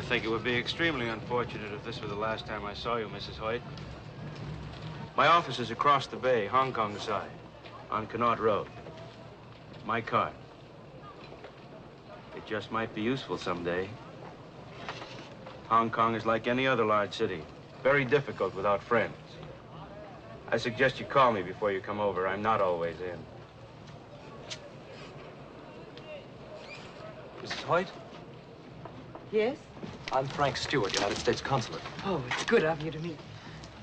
think it would be extremely unfortunate if this were the last time I saw you, Mrs. Hoyt. My office is across the bay, Hong Kong side, on Connaught Road. My card. It just might be useful someday. Hong Kong is like any other large city, very difficult without friends. I suggest you call me before you come over. I'm not always in. Mrs. Hoyt? Yes? I'm Frank Stewart, United States Consulate. Oh, it's good of you to meet.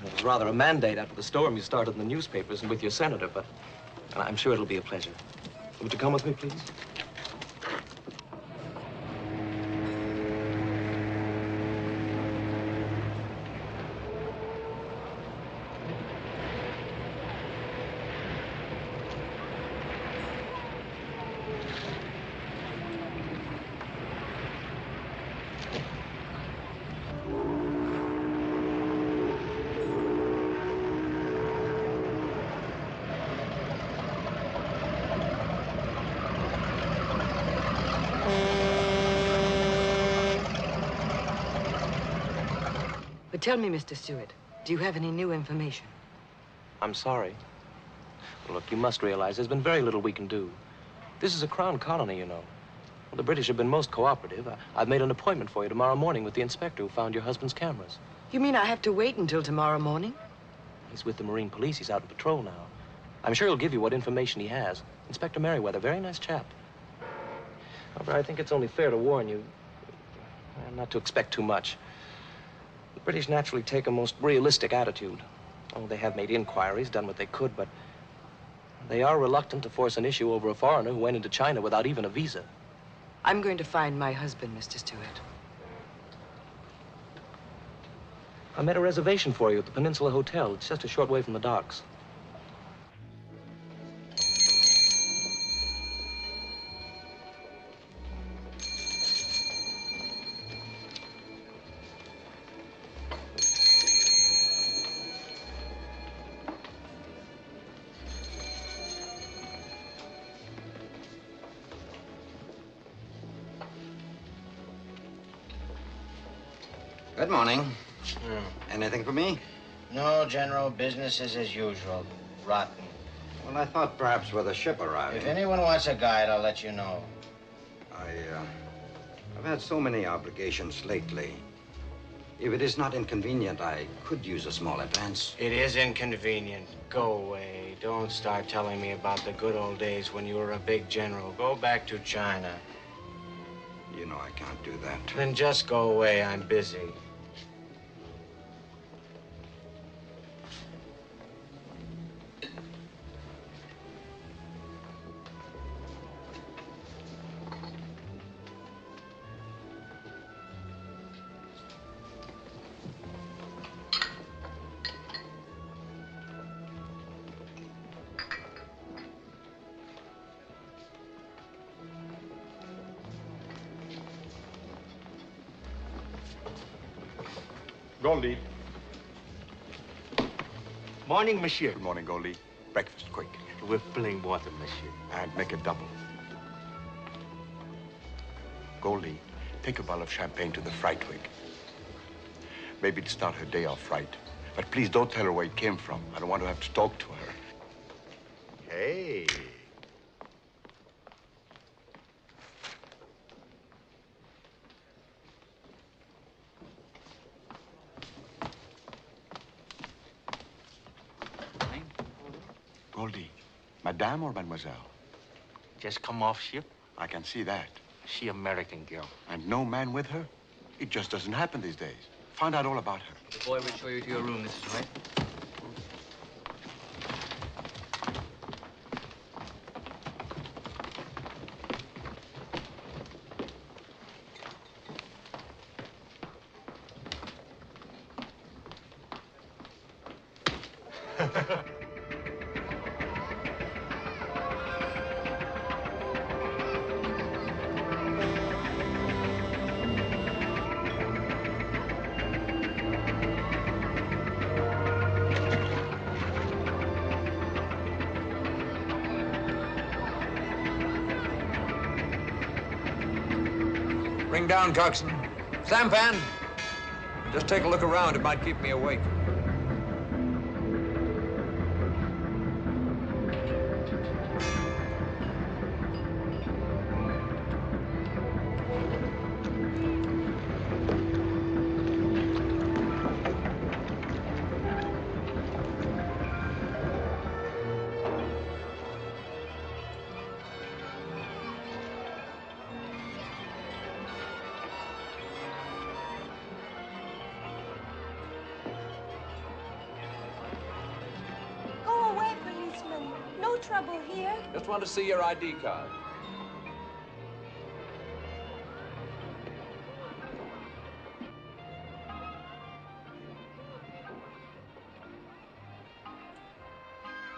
It was rather a mandate after the storm you started in the newspapers and with your senator, but I'm sure it'll be a pleasure. Would you come with me, please? But tell me, Mr. Stewart, do you have any new information? I'm sorry. Well, look, you must realize there's been very little we can do. This is a crown colony, you know. Well, the British have been most cooperative. I've made an appointment for you tomorrow morning with the inspector who found your husband's cameras. You mean I have to wait until tomorrow morning? He's with the Marine Police. He's out on patrol now. I'm sure he'll give you what information he has. Inspector Merriweather, very nice chap. However, I think it's only fair to warn you not to expect too much. The British naturally take a most realistic attitude. Oh, they have made inquiries, done what they could, but they are reluctant to force an issue over a foreigner who went into China without even a visa. I'm going to find my husband, Mr. Stewart. I made a reservation for you at the Peninsula Hotel. It's just a short way from the docks. Good morning. Anything for me? No, General. Business is as usual. Rotten. Well, I thought perhaps with a ship arriving. If anyone wants a guide, I'll let you know. I've had so many obligations lately. If it is not inconvenient, I could use a small advance. It is inconvenient. Go away. Don't start telling me about the good old days when you were a big general. Go back to China. You know I can't do that. Then just go away. I'm busy. Goldie. Morning, monsieur. Good morning, Goldie. Breakfast, quick. With plain water, monsieur. And make it double. Goldie, take a bottle of champagne to the fright wig. Maybe to start her day off right. But please don't tell her where it came from. I don't want to have to talk to her. Hey. Goldie, madame or mademoiselle? Just come off ship. I can see that. She American girl. And no man with her? It just doesn't happen these days. Find out all about her. The boy will show you to your room, Mrs. White. Bring down, coxswain. Sampan, just take a look around. It might keep me awake. Trouble here. Just want to see your ID card.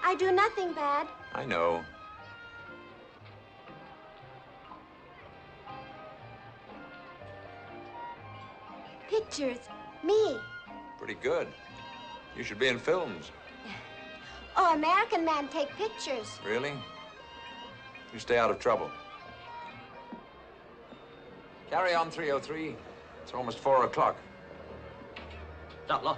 I do nothing bad. I know. Pictures. Me. Pretty good. You should be in films. Oh, American man take pictures. Really? You stay out of trouble. Carry on, 303. It's almost 4 o'clock. Stop, law.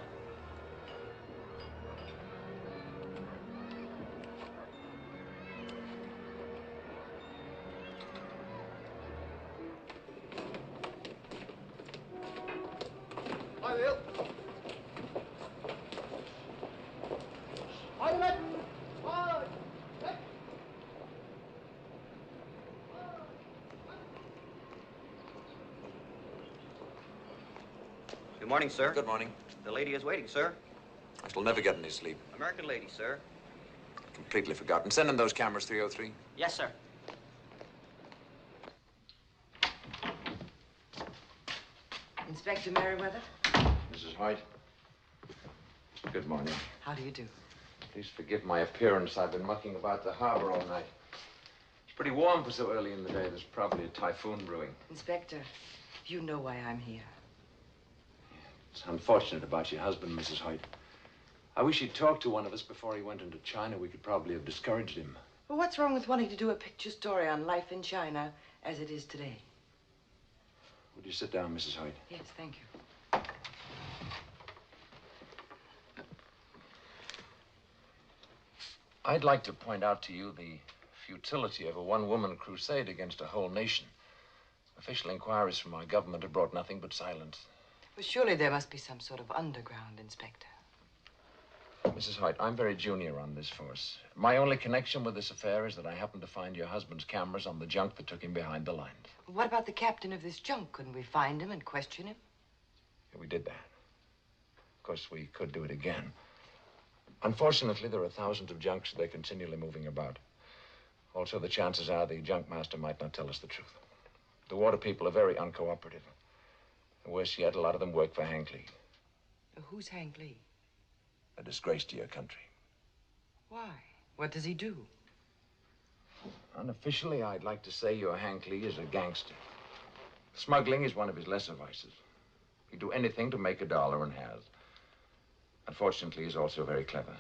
Hi, Will. Hi, Will. Hi. Good morning, sir. Good morning. The lady is waiting, sir. I shall never get any sleep. American lady, sir. Completely forgotten. Send in those cameras, 303. Yes, sir. Inspector Merriweather, Mrs. White. Good morning. how do you do? Please forgive my appearance. I've been mucking about the harbor all night. It's pretty warm for so early in the day. There's probably a typhoon brewing. Inspector, you know why I'm here. It's unfortunate about your husband, Mrs. White. I wish he'd talked to one of us before he went into China. We could probably have discouraged him. Well, what's wrong with wanting to do a picture story on life in China as it is today? Would you sit down, Mrs. White? Yes, thank you. I'd like to point out to you the futility of a one-woman crusade against a whole nation. Official inquiries from our government have brought nothing but silence. Well, surely there must be some sort of underground, Inspector. Mrs. White, I'm very junior on this force. My only connection with this affair is that I happened to find your husband's cameras on the junk that took him behind the lines. What about the captain of this junk? Couldn't we find him and question him? Yeah, we did that. Of course, we could do it again. Unfortunately, there are thousands of junks. They're continually moving about. Also, the chances are the junk master might not tell us the truth. The water people are very uncooperative. And worse yet, a lot of them work for Hank Lee. Who's Hank Lee? A disgrace to your country. Why? What does he do? Unofficially, I'd like to say your Hank Lee is a gangster. Smuggling is one of his lesser vices. He'd do anything to make a dollar and has. Unfortunately, he's also very clever.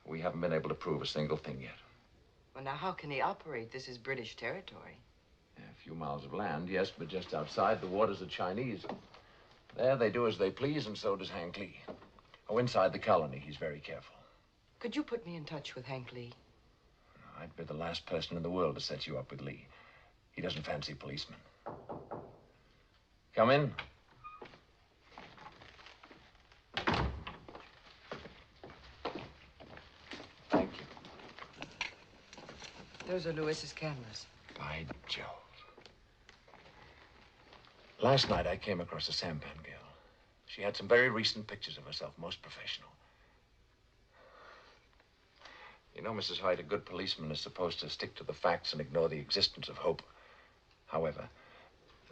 We haven't been able to prove a single thing yet. Well, now, how can he operate? This is British territory. Yeah, a few miles of land, yes, but just outside, the waters are Chinese. There, they do as they please, and so does Hank Lee. Oh, inside the colony, he's very careful. Could you put me in touch with Hank Lee? I'd be the last person in the world to set you up with Lee. He doesn't fancy policemen. Come in. Thank you. Those are Lewis's cameras. By Jove. Last night, I came across a sampan girl. She had some very recent pictures of herself, most professional. You know, Mrs. White, a good policeman is supposed to stick to the facts and ignore the existence of hope. However,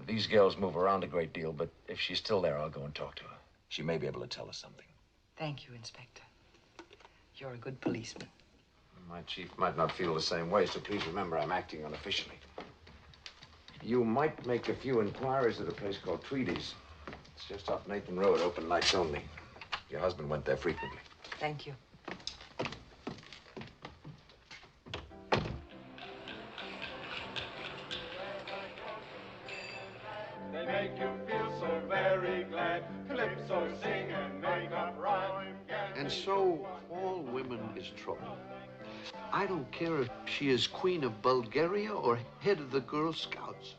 these girls move around a great deal, but if she's still there, I'll go and talk to her. She may be able to tell us something. Thank you, Inspector. You're a good policeman. My chief might not feel the same way, so please remember I'm acting unofficially. You might make a few inquiries at a place called Tweedy's. It's just off Nathan Road, open nights only. Your husband went there frequently. Thank you. They make you feel so very so sing and make up rhyme. And so, all women is trouble. I don't care if she is Queen of Bulgaria or head of the Girl Scouts.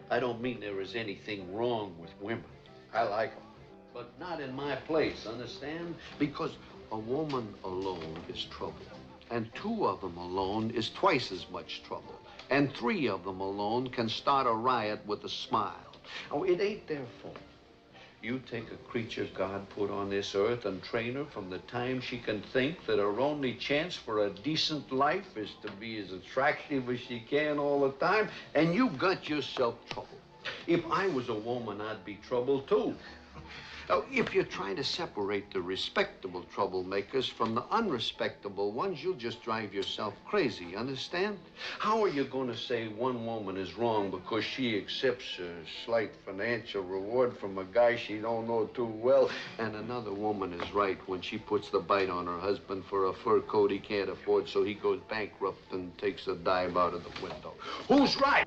I don't mean there is anything wrong with women. I like them. But not in my place, understand? Because a woman alone is trouble. And two of them alone is twice as much trouble. And three of them alone can start a riot with a smile. Oh, it ain't their fault. You take a creature God put on this earth and train her from the time she can think that her only chance for a decent life is to be as attractive as she can all the time, and you got yourself trouble. If I was a woman, I'd be trouble too. Now, if you're trying to separate the respectable troublemakers from the unrespectable ones, you'll just drive yourself crazy, understand? How are you going to say one woman is wrong because she accepts a slight financial reward from a guy she don't know too well, and another woman is right when she puts the bite on her husband for a fur coat he can't afford, so he goes bankrupt and takes a dive out of the window? Who's right?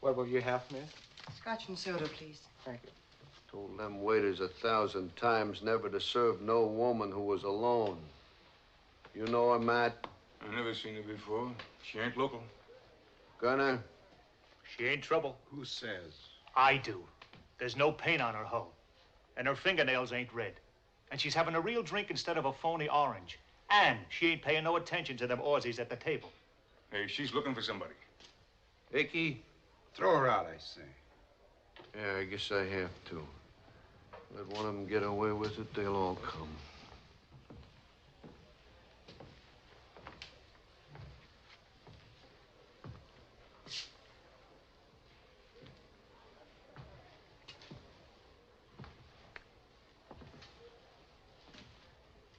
What will you have, miss? Scotch and soda, please. Thank you. Told them waiters 1,000 times never to serve no woman who was alone. You know her, Matt? I never seen her before. She ain't local. Gunner? She ain't trouble. Who says? I do. There's no paint on her hull. And her fingernails ain't red. And she's having a real drink instead of a phony orange. And she ain't paying no attention to them Aussies at the table. Hey, she's looking for somebody. Icky? Throw her out, I say. Yeah, I guess I have to. Let one of them get away with it, they'll all come.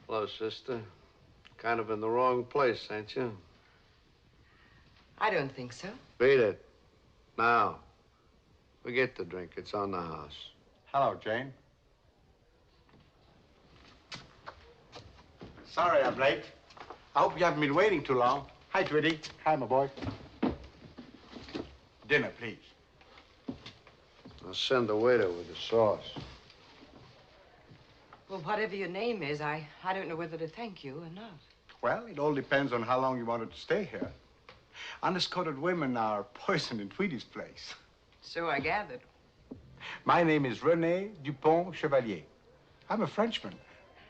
Hello, sister. Kind of in the wrong place, ain't you? I don't think so. Beat it. Now. Forget the drink. It's on the house. Hello, Jane. Sorry I'm late. I hope you haven't been waiting too long. Hi, Twitty. Hi, my boy. Dinner, please. I'll send the waiter with the sauce. Well, whatever your name is, I don't know whether to thank you or not. Well, it all depends on how long you wanted to stay here. Honest-coated women are poison in Tweedy's place. So I gathered. My name is René Dupont Chevalier. I'm a Frenchman.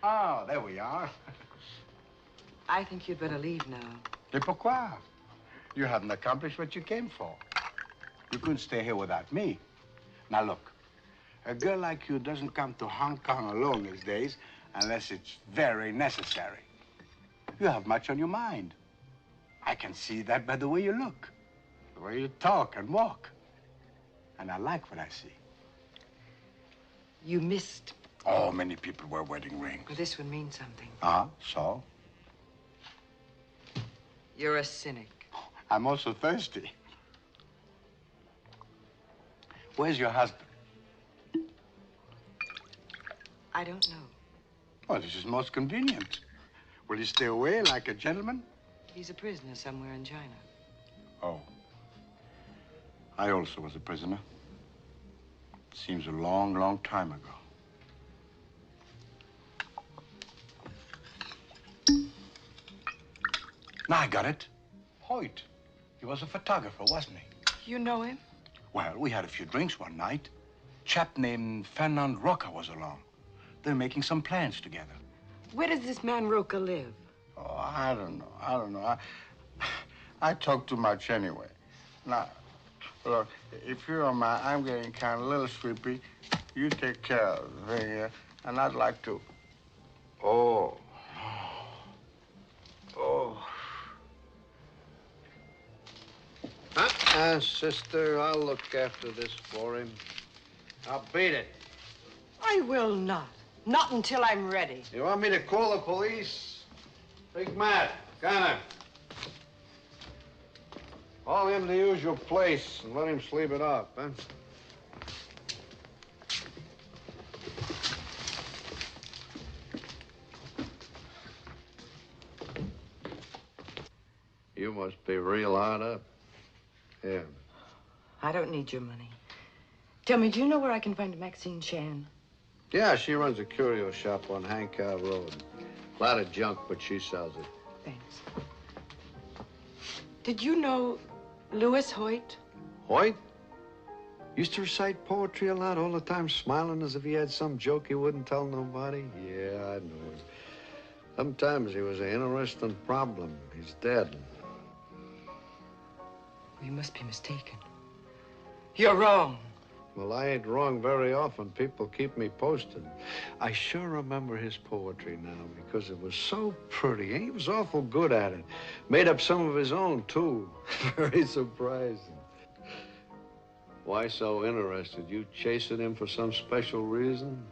Ah, there we are. I think you'd better leave now. Et pourquoi? You haven't accomplished what you came for. You couldn't stay here without me. Now, look. A girl like you doesn't come to Hong Kong alone these days unless it's very necessary. You have much on your mind. I can see that by the way you look, the way you talk and walk. And I like what I see. You missed. Oh, many people wear wedding rings. Well, this would mean something. So? You're a cynic. I'm also thirsty. Where's your husband? I don't know. Oh, this is most convenient. Will he stay away like a gentleman? He's a prisoner somewhere in China. Oh. I also was a prisoner. Seems a long, long time ago. Now I got it. Hoyt. He was a photographer, wasn't he? You know him? Well, we had a few drinks one night. Chap named Fernand Roca was along. They're making some plans together. Where does this man Roca live? Oh, I don't know. I talk too much anyway. Now, look, if you don't mind, I'm getting kind of a little sleepy. You take care of the thing here, and I'd like to. Oh. Sister, I'll look after this for him. I'll beat it. I will not. Not until I'm ready. You want me to call the police? Big Matt, Gunner. Call him to the usual place and let him sleep it off, huh? You must be real hard up. Yeah. I don't need your money. Tell me, do you know where I can find Maxine Chan? Yeah, she runs a curio shop on Hancock Road. A lot of junk, but she sells it. Thanks. Did you know Louis Hoyt? Hoyt? Used to recite poetry a lot, all the time smiling as if he had some joke he wouldn't tell nobody. Yeah, I know him. Sometimes he was an interesting problem. He's dead. You must be mistaken. You're wrong. Well, I ain't wrong very often. People keep me posted. I sure remember his poetry now because it was so pretty. He was awful good at it. Made up some of his own, too. Very surprising. Why so interested? You chasing him for some special reason?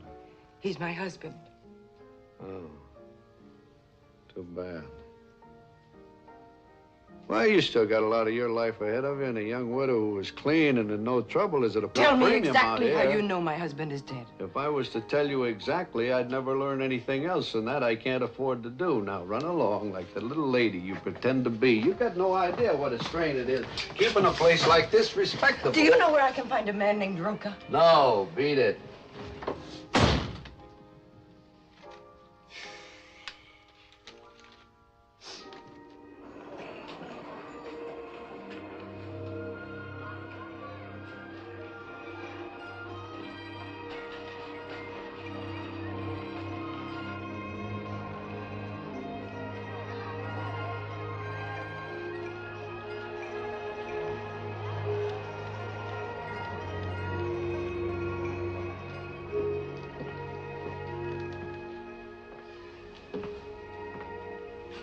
He's my husband. Oh. Too bad. Well, you still got a lot of your life ahead of you, and a young widow who is clean and in no trouble is at a Tell me premium out exactly how here. you know my husband is dead. If I was to tell you exactly, I'd never learn anything else, and that I can't afford to do. Now, run along like the little lady you pretend to be. You got no idea what a strain it is, keeping a place like this respectable. Do you know where I can find a man named Roca? No, beat it.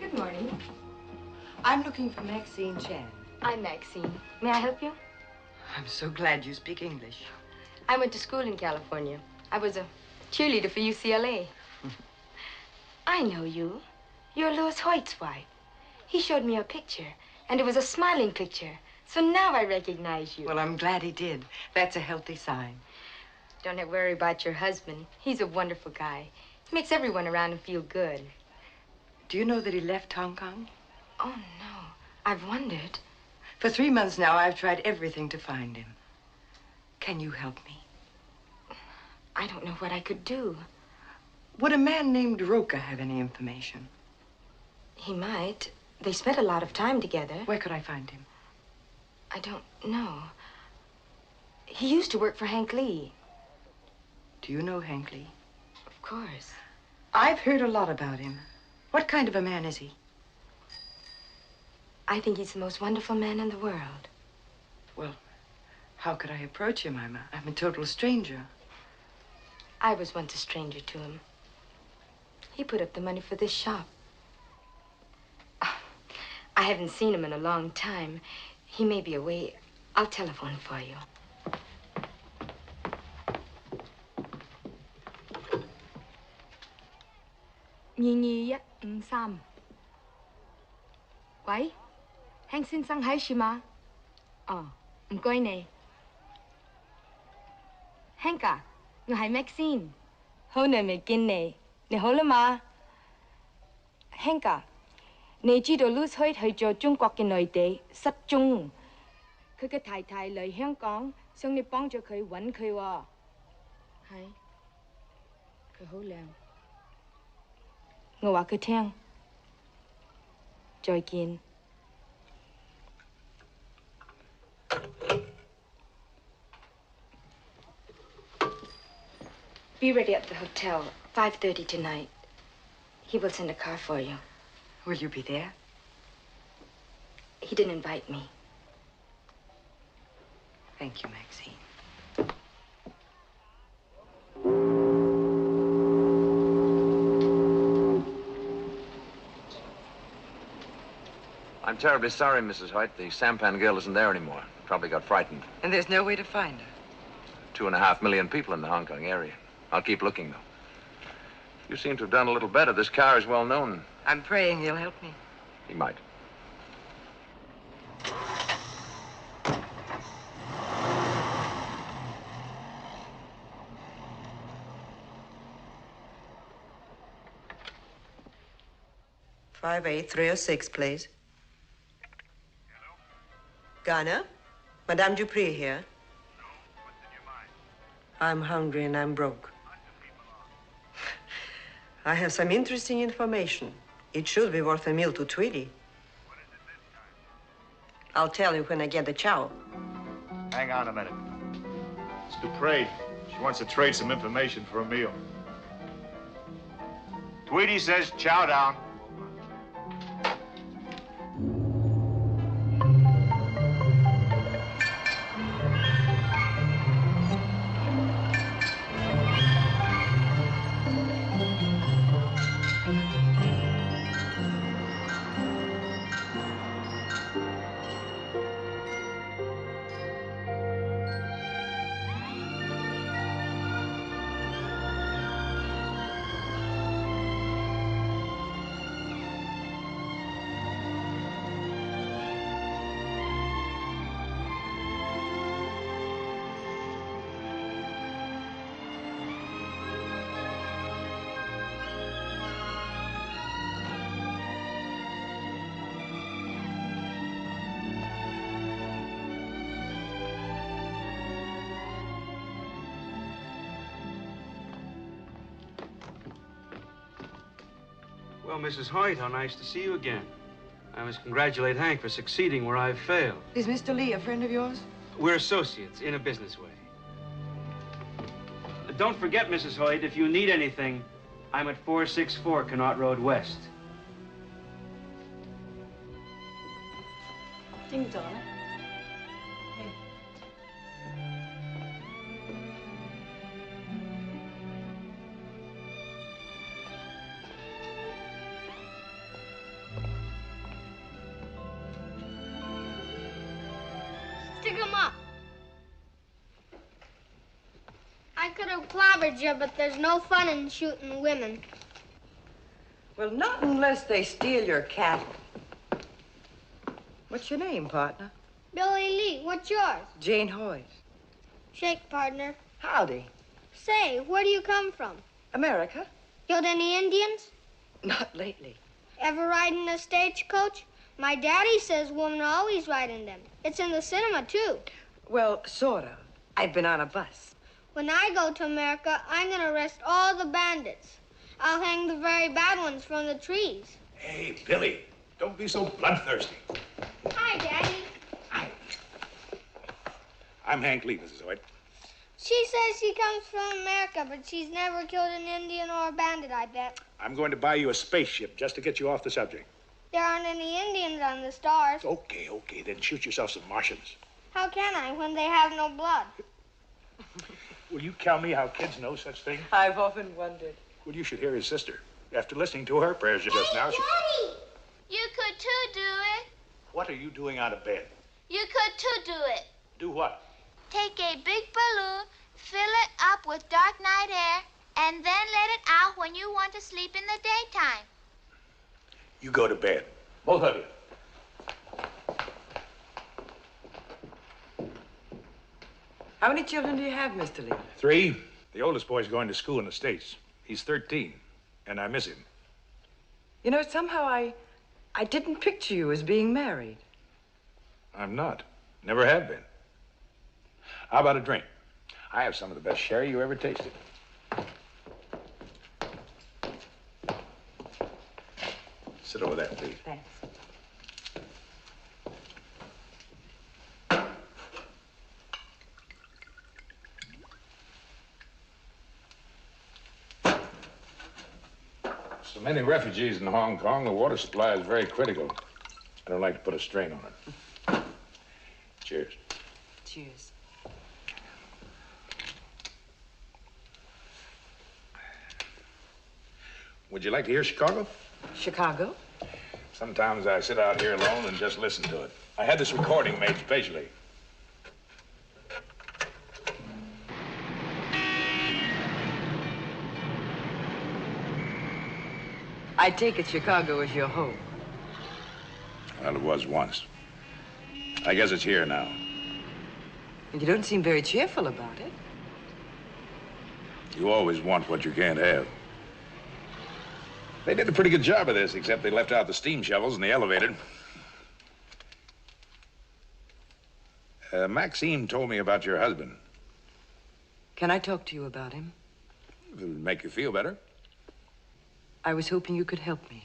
Good morning. I'm looking for Maxine Chan. I'm Maxine. May I help you? I'm so glad you speak English. I went to school in California. I was a cheerleader for UCLA. I know you. You're Louis Hoyt's wife. He showed me a picture, and it was a smiling picture. So now I recognize you. Well, I'm glad he did. That's a healthy sign. Don't have to worry about your husband. He's a wonderful guy. He makes everyone around him feel good. Do you know that he left Hong Kong? Oh, no. I've wondered. For 3 months now, I've tried everything to find him. Can you help me? I don't know what I could do. Would a man named Roca have any information? He might. They spent a lot of time together. Where could I find him? I don't know. He used to work for Hank Lee. Do you know Hank Lee? Of course. I've heard a lot about him. What kind of a man is he? I think he's the most wonderful man in the world. Well, how could I approach him? I'm a total stranger. I was once a stranger to him. He put up the money for this shop. I haven't seen him in a long time. He may be away. I'll telephone for you.喂， Hank 先生喺處嗎？哦，唔該你。Hank 啊，我係 Maxine， 好耐未見你，你好啦嘛 ？Hank 啊，你知道 Louis Hoyt 去咗中國嘅內地失蹤，佢嘅太太嚟香港，想你幫助佢揾佢喎。係，佢好靚。我話佢聽。再見。Be ready at the hotel, 5:30 tonight. He will send a car for you. Will you be there? He didn't invite me. Thank you, Maxine. I'm terribly sorry, Mrs. Hoyt. The sampan girl isn't there anymore. Probably got frightened. And there's no way to find her? 2.5 million people in the Hong Kong area. I'll keep looking, though. You seem to have done a little better. This car is well known. I'm praying he'll help me. He might. Five 8 306, please. Garner, Madame Dupree here. I'm hungry and I'm broke. I have some interesting information. It should be worth a meal to Tweety. I'll tell you when I get the chow. Hang on a minute. It's Dupree. She wants to trade some information for a meal. Tweety says chow down. Well, Mrs. Hoyt, how nice to see you again. I must congratulate Hank for succeeding where I've failed. Is Mr. Lee a friend of yours? We're associates in a business way. Don't forget, Mrs. Hoyt, if you need anything, I'm at 464 Connaught Road West. Ding dong. Stick 'em up. I could have clobbered you, but there's no fun in shooting women. Well, not unless they steal your cattle. What's your name, partner? Billy Lee, what's yours? Jane Hoyt. Shake, partner. Howdy. Say, where do you come from? America? Killed any Indians? Not lately. Ever ride in a stagecoach? My daddy says women always ride in them. It's in the cinema, too. Well, sort of. I've been on a bus. When I go to America, I'm going to arrest all the bandits. I'll hang the very bad ones from the trees. Hey, Billy, don't be so bloodthirsty. Hi, Daddy. I'm Hank Lee, Mrs. Hoyt. She says she comes from America, but she's never killed an Indian or a bandit, I bet. I'm going to buy you a spaceship just to get you off the subject. There aren't any Indians on the stars. Okay, then shoot yourself some Martians. How can I when they have no blood? Will you tell me how kids know such things? I've often wondered. Well, you should hear his sister. After listening to her prayers just now, Daddy! You could too do it. What are you doing out of bed? You could too do it. Do what? Take a big balloon, fill it up with dark night air, and then let it out when you want to sleep in the daytime. You go to bed. Both of you. How many children do you have, Mr. Lee? 3. The oldest boy's going to school in the States. He's 13, and I miss him. You know, somehow I didn't picture you as being married. I'm not. Never have been. How about a drink? I have some of the best sherry you ever tasted. Sit over there, please. Thanks. So many refugees in Hong Kong, the water supply is very critical. I don't like to put a strain on it. Cheers. Cheers. Would you like to hear Chicago? Chicago? Sometimes I sit out here alone and just listen to it. I had this recording made specially. I take it Chicago is your home. Well, it was once. I guess it's here now. And you don't seem very cheerful about it. You always want what you can't have. They did a pretty good job of this, except they left out the steam shovels and the elevator. Maxine told me about your husband. Can I talk to you about him? If it would make you feel better. I was hoping you could help me.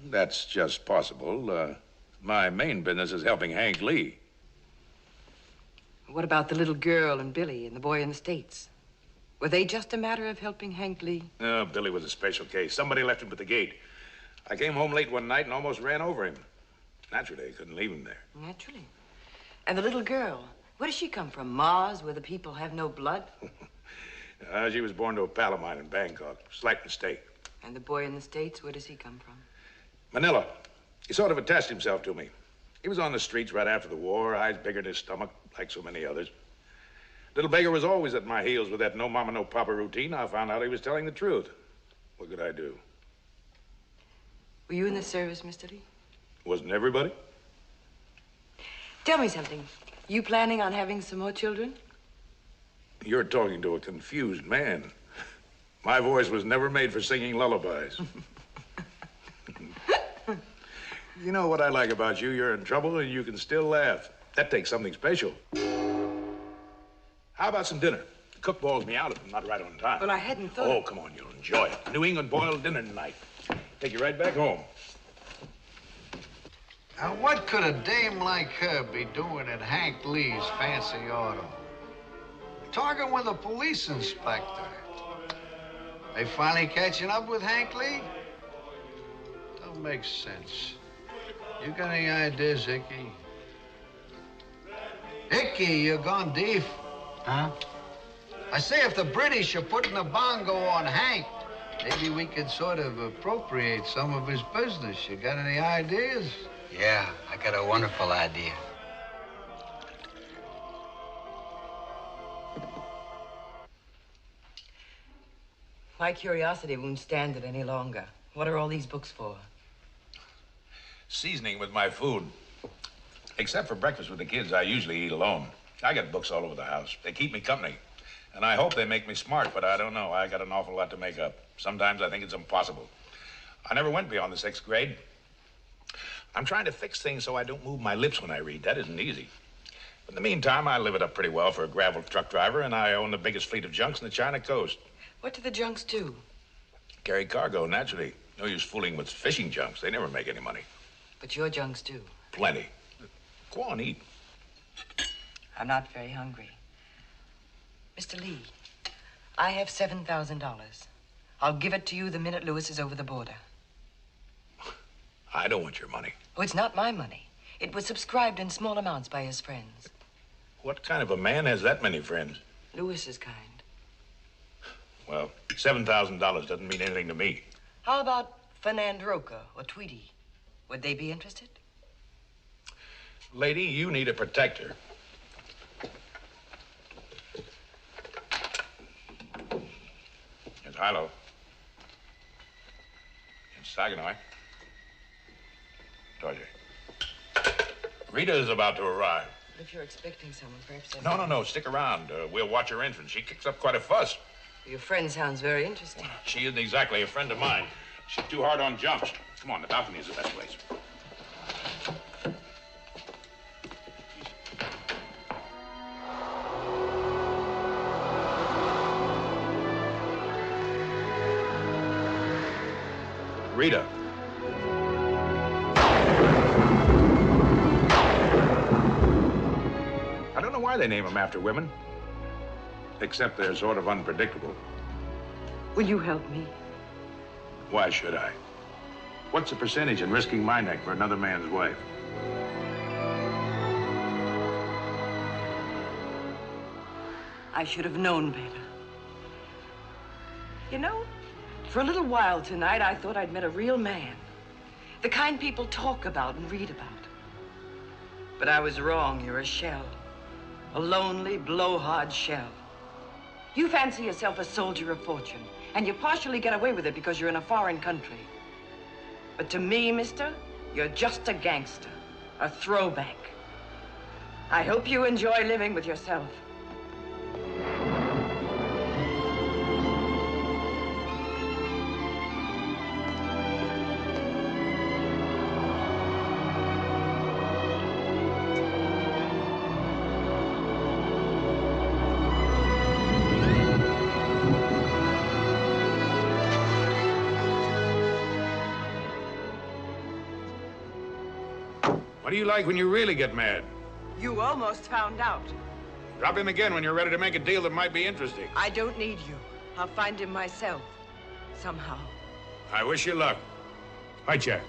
That's just possible. My main business is helping Hank Lee. What about the little girl and Billy and the boy in the States? Were they just a matter of helping Hank Lee? No, Billy was a special case. Somebody left him at the gate. I came home late one night and almost ran over him. Naturally, I couldn't leave him there. Naturally. And the little girl, where does she come from? Mars, where the people have no blood? She was born to a pal of mine in Bangkok. Slight mistake. And the boy in the States, where does he come from? Manila. He sort of attached himself to me. He was on the streets right after the war, eyes bigger than his stomach, like so many others. Little beggar was always at my heels with that no mama, no papa routine. I found out he was telling the truth. What could I do? Were you in the service, Mr. Lee? Wasn't everybody? Tell me something. You planning on having some more children? You're talking to a confused man. My voice was never made for singing lullabies. You know what I like about you? You're in trouble and you can still laugh. That takes something special. How about some dinner? The cook bawls me out if I'm not right on time. Well, I hadn't thought... Oh, come on, you'll enjoy it. New England boiled dinner tonight. Take you right back home. Now, what could a dame like her be doing at Hank Lee's fancy auto? Talking with a police inspector. They finally catching up with Hank Lee? Don't make sense. You got any ideas, Icky? Icky, you're gone deaf. Huh? I say if the British are putting a bongo on Hank, maybe we could sort of appropriate some of his business. You got any ideas? Yeah, I got a wonderful idea. My curiosity won't stand it any longer. What are all these books for? Seasoning with my food. Except for breakfast with the kids, I usually eat alone. I got books all over the house. They keep me company. And I hope they make me smart, but I don't know. I got an awful lot to make up. Sometimes I think it's impossible. I never went beyond the 6th grade. I'm trying to fix things so I don't move my lips when I read. That isn't easy. But in the meantime, I live it up pretty well for a gravel truck driver, and I own the biggest fleet of junks in the China coast. What do the junks do? Carry cargo, naturally. No use fooling with fishing junks. They never make any money. But your junks do. Plenty. Go on, eat. I'm not very hungry. Mr. Lee, I have $7,000. I'll give it to you the minute Lewis is over the border. I don't want your money. Oh, it's not my money. It was subscribed in small amounts by his friends. What kind of a man has that many friends? Lewis's kind. Well, $7,000 doesn't mean anything to me. How about Fernand Roca or Tweedy? Would they be interested? Lady, you need a protector. Here's Hilo. Here's Saginaw. Georgia. Rita is about to arrive. If you're expecting someone, perhaps... No. Stick around. We'll watch her entrance. She kicks up quite a fuss. Your friend sounds very interesting. She isn't exactly a friend of mine. She's too hard on jumps. Come on, the balcony is the best place. Rita. I don't know why they name them after women. Except they're sort of unpredictable. Will you help me? Why should I? What's the percentage in risking my neck for another man's wife? I should have known better. You know, for a little while tonight, I thought I'd met a real man. The kind people talk about and read about. But I was wrong. You're a shell. A lonely, blowhard shell. You fancy yourself a soldier of fortune, and you partially get away with it because you're in a foreign country. But to me, mister, you're just a gangster, a throwback. I hope you enjoy living with yourself. What do you like when you really get mad? You almost found out. Drop him again when you're ready to make a deal that might be interesting. I don't need you. I'll find him myself. Somehow. I wish you luck. Hi, Jack.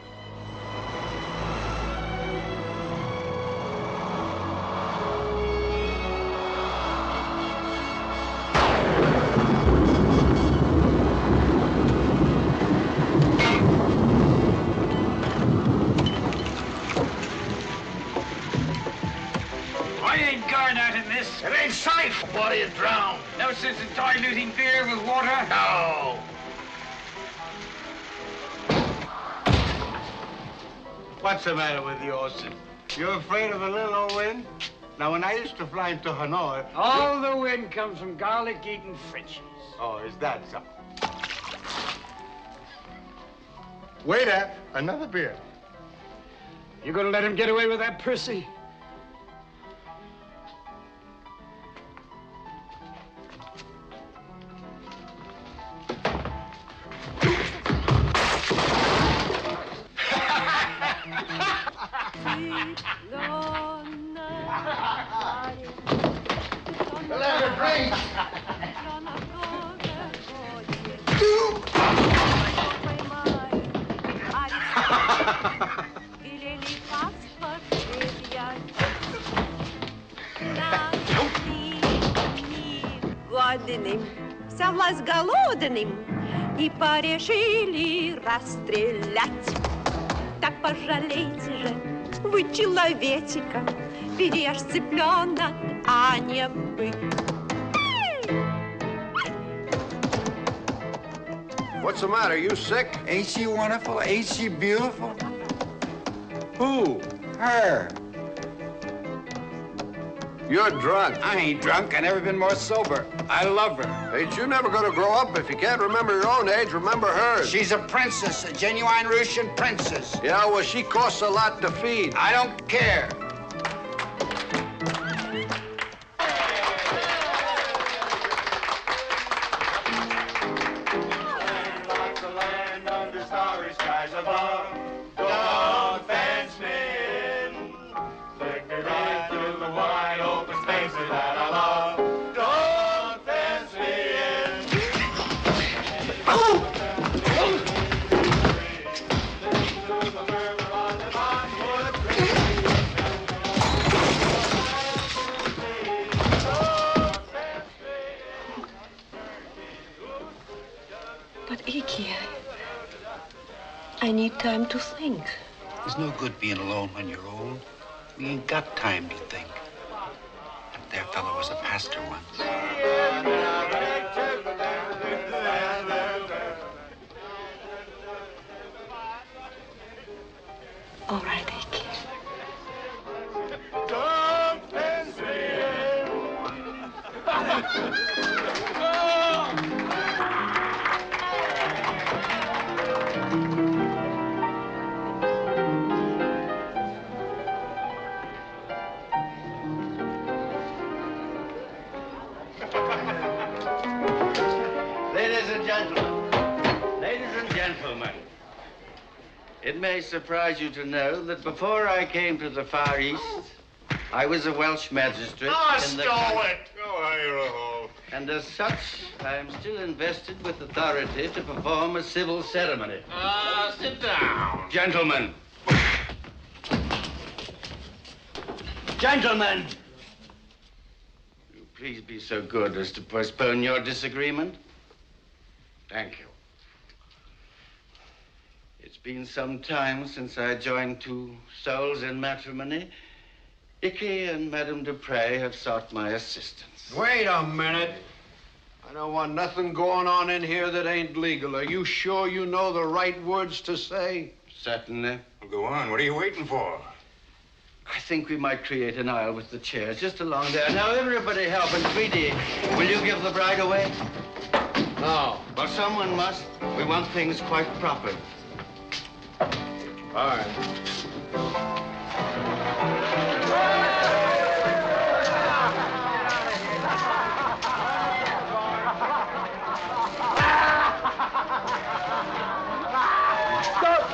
I ain't going out in this. It ain't safe. Body is drowned. No sense in diluting beer with water. No. What's the matter with you, Austin? You're afraid of a little old wind? Now, when I used to fly into Hanoi... All the wind comes from garlic-eating Frenchies. Oh, is that so? Waiter, another beer. You gonna let him get away with that, Percy? Годным, совлас голодным, и порешили расстрелять. Так пожалейте же вы человечика, переешь цыпленок, а не бык. What's the matter? You sick? Ain't she wonderful? Ain't she beautiful? Who? Her. You're drunk. I ain't drunk. I never been more sober. I love her. Ain't you never gonna grow up? If you can't remember your own age, remember hers. She's a princess, a genuine Russian princess. Yeah, well, she costs a lot to feed. I don't care. I need time to think. There's no good being alone when you're old. We ain't got time to think. That there fellow was a pastor once. All right, Ike. Ladies and gentlemen, it may surprise you to know that before I came to the Far East, I was a Welsh magistrate. in the it! Go home. And as such, I am still invested with authority to perform a civil ceremony. Sit down. Gentlemen. Gentlemen! Will you please be so good as to postpone your disagreement? Thank you. It's been some time since I joined two souls in matrimony. Icky and Madame Dupre have sought my assistance. Wait a minute. I don't want nothing going on in here that ain't legal. Are you sure you know the right words to say? Certainly. Well, go on. What are you waiting for? I think we might create an aisle with the chairs just along there. Now, everybody help. And, Tweety, will you give the bride away? No. Well, someone must. We want things quite proper. All right. Stop!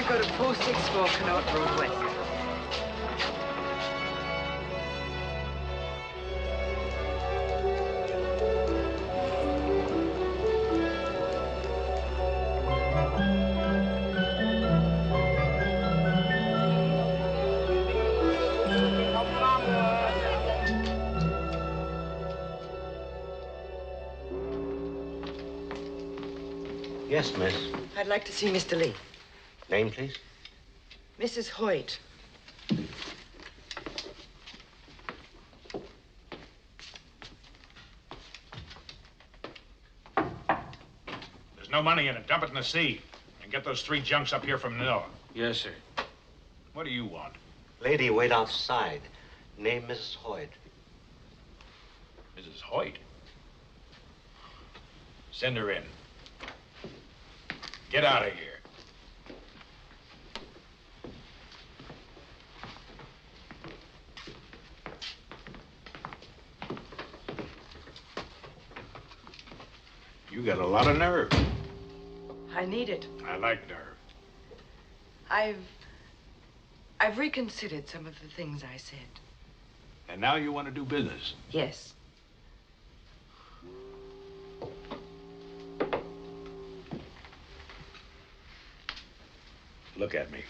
Go to 464 Connaught Road West. Yes, miss. I'd like to see Mr. Lee. Name, please? Mrs. Hoyt. There's no money in it. Dump it in the sea. And get those 3 junks up here from Manila. Yes, sir. What do you want? Lady, wait outside. Name Mrs. Hoyt. Mrs. Hoyt? Send her in. Get out of here. You got a lot of nerve. I need it. I like nerve. I've reconsidered some of the things I said. And now you want to do business? Yes. Look at me.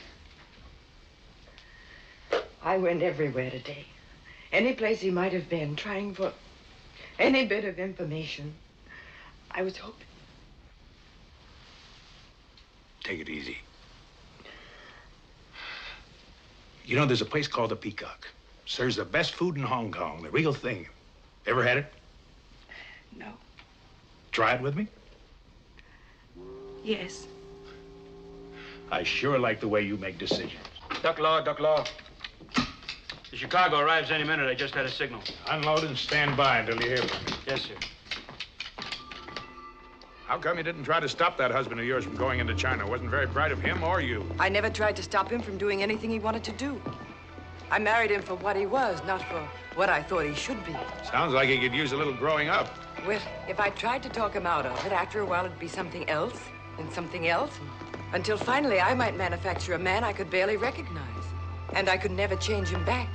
I went everywhere today. Any place he might have been, trying for any bit of information. I was hoping. Take it easy. You know, there's a place called the Peacock. Serves the best food in Hong Kong, the real thing. Ever had it? No. Try it with me? Yes. I sure like the way you make decisions. Duck Law. The Chicago arrives any minute. I just had a signal. Unload and stand by until you hear from me. Yes, sir. How come you didn't try to stop that husband of yours from going into China? Wasn't very bright of him or you. I never tried to stop him from doing anything he wanted to do. I married him for what he was, not for what I thought he should be. Sounds like he could use a little growing up. Well, if I tried to talk him out of it, after a while it'd be something else, and something else, until finally I might manufacture a man I could barely recognize. And I could never change him back.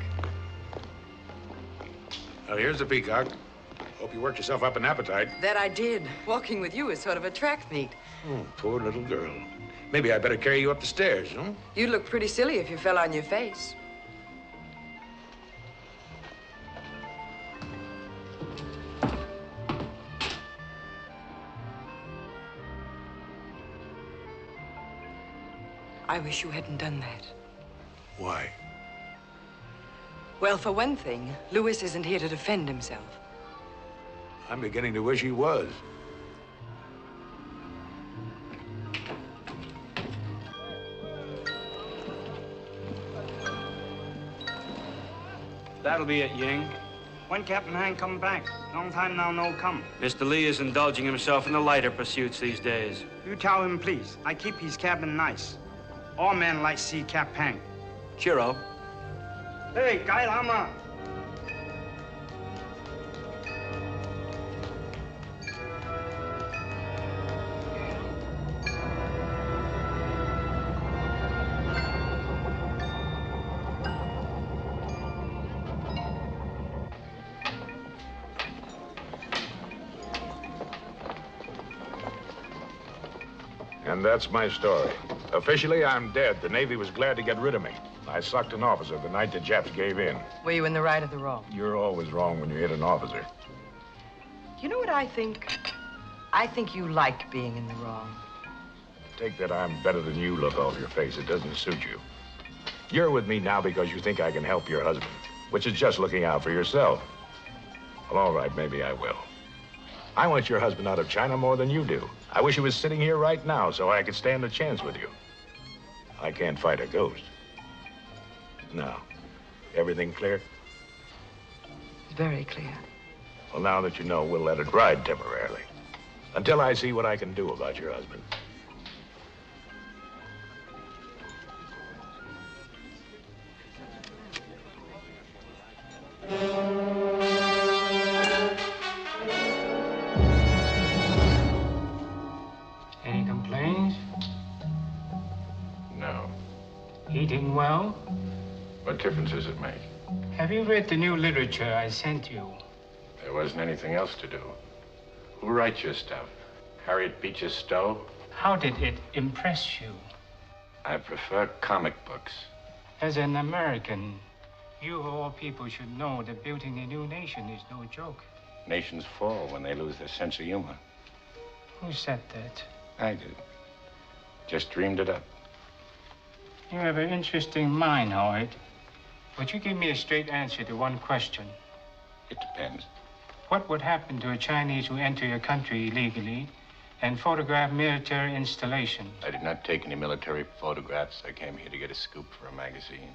Well, here's the Peacock. Hope you worked yourself up an appetite. That I did. Walking with you is sort of a track meet. Oh, poor little girl. Maybe I better carry you up the stairs, huh? You'd look pretty silly if you fell on your face. I wish you hadn't done that. Why? Well, for one thing, Louis isn't here to defend himself. I'm beginning to wish he was. That'll be it, Ying. When Captain Hank come back? Long time now no come. Mr. Lee is indulging himself in the lighter pursuits these days. You tell him, please. I keep his cabin nice. All men like see Cap Hank. Cheero. Hey, Guy Lama. And that's my story. Officially, I'm dead. The Navy was glad to get rid of me. I sucked an officer the night the Japs gave in. Were you in the right or the wrong? You're always wrong when you hit an officer. You know what I think? I think you like being in the wrong. Take that I'm better than you look off your face. It doesn't suit you. You're with me now because you think I can help your husband, which is just looking out for yourself. Well, all right, maybe I will. I want your husband out of China more than you do. I wish he was sitting here right now so I could stand a chance with you. I can't fight a ghost. Now, everything clear? Very clear. Well, now that you know, we'll let it ride temporarily. Until I see what I can do about your husband. Any complaints? No. Eating well? What difference does it make? Have you read the new literature I sent you? There wasn't anything else to do. Who writes your stuff? Harriet Beecher Stowe? How did it impress you? I prefer comic books. As an American, you of all people should know that building a new nation is no joke. Nations fall when they lose their sense of humor. Who said that? I did. Just dreamed it up. You have an interesting mind, Howard. Would you give me a straight answer to one question? It depends. What would happen to a Chinese who enter your country illegally and photograph military installations? I did not take any military photographs. I came here to get a scoop for a magazine.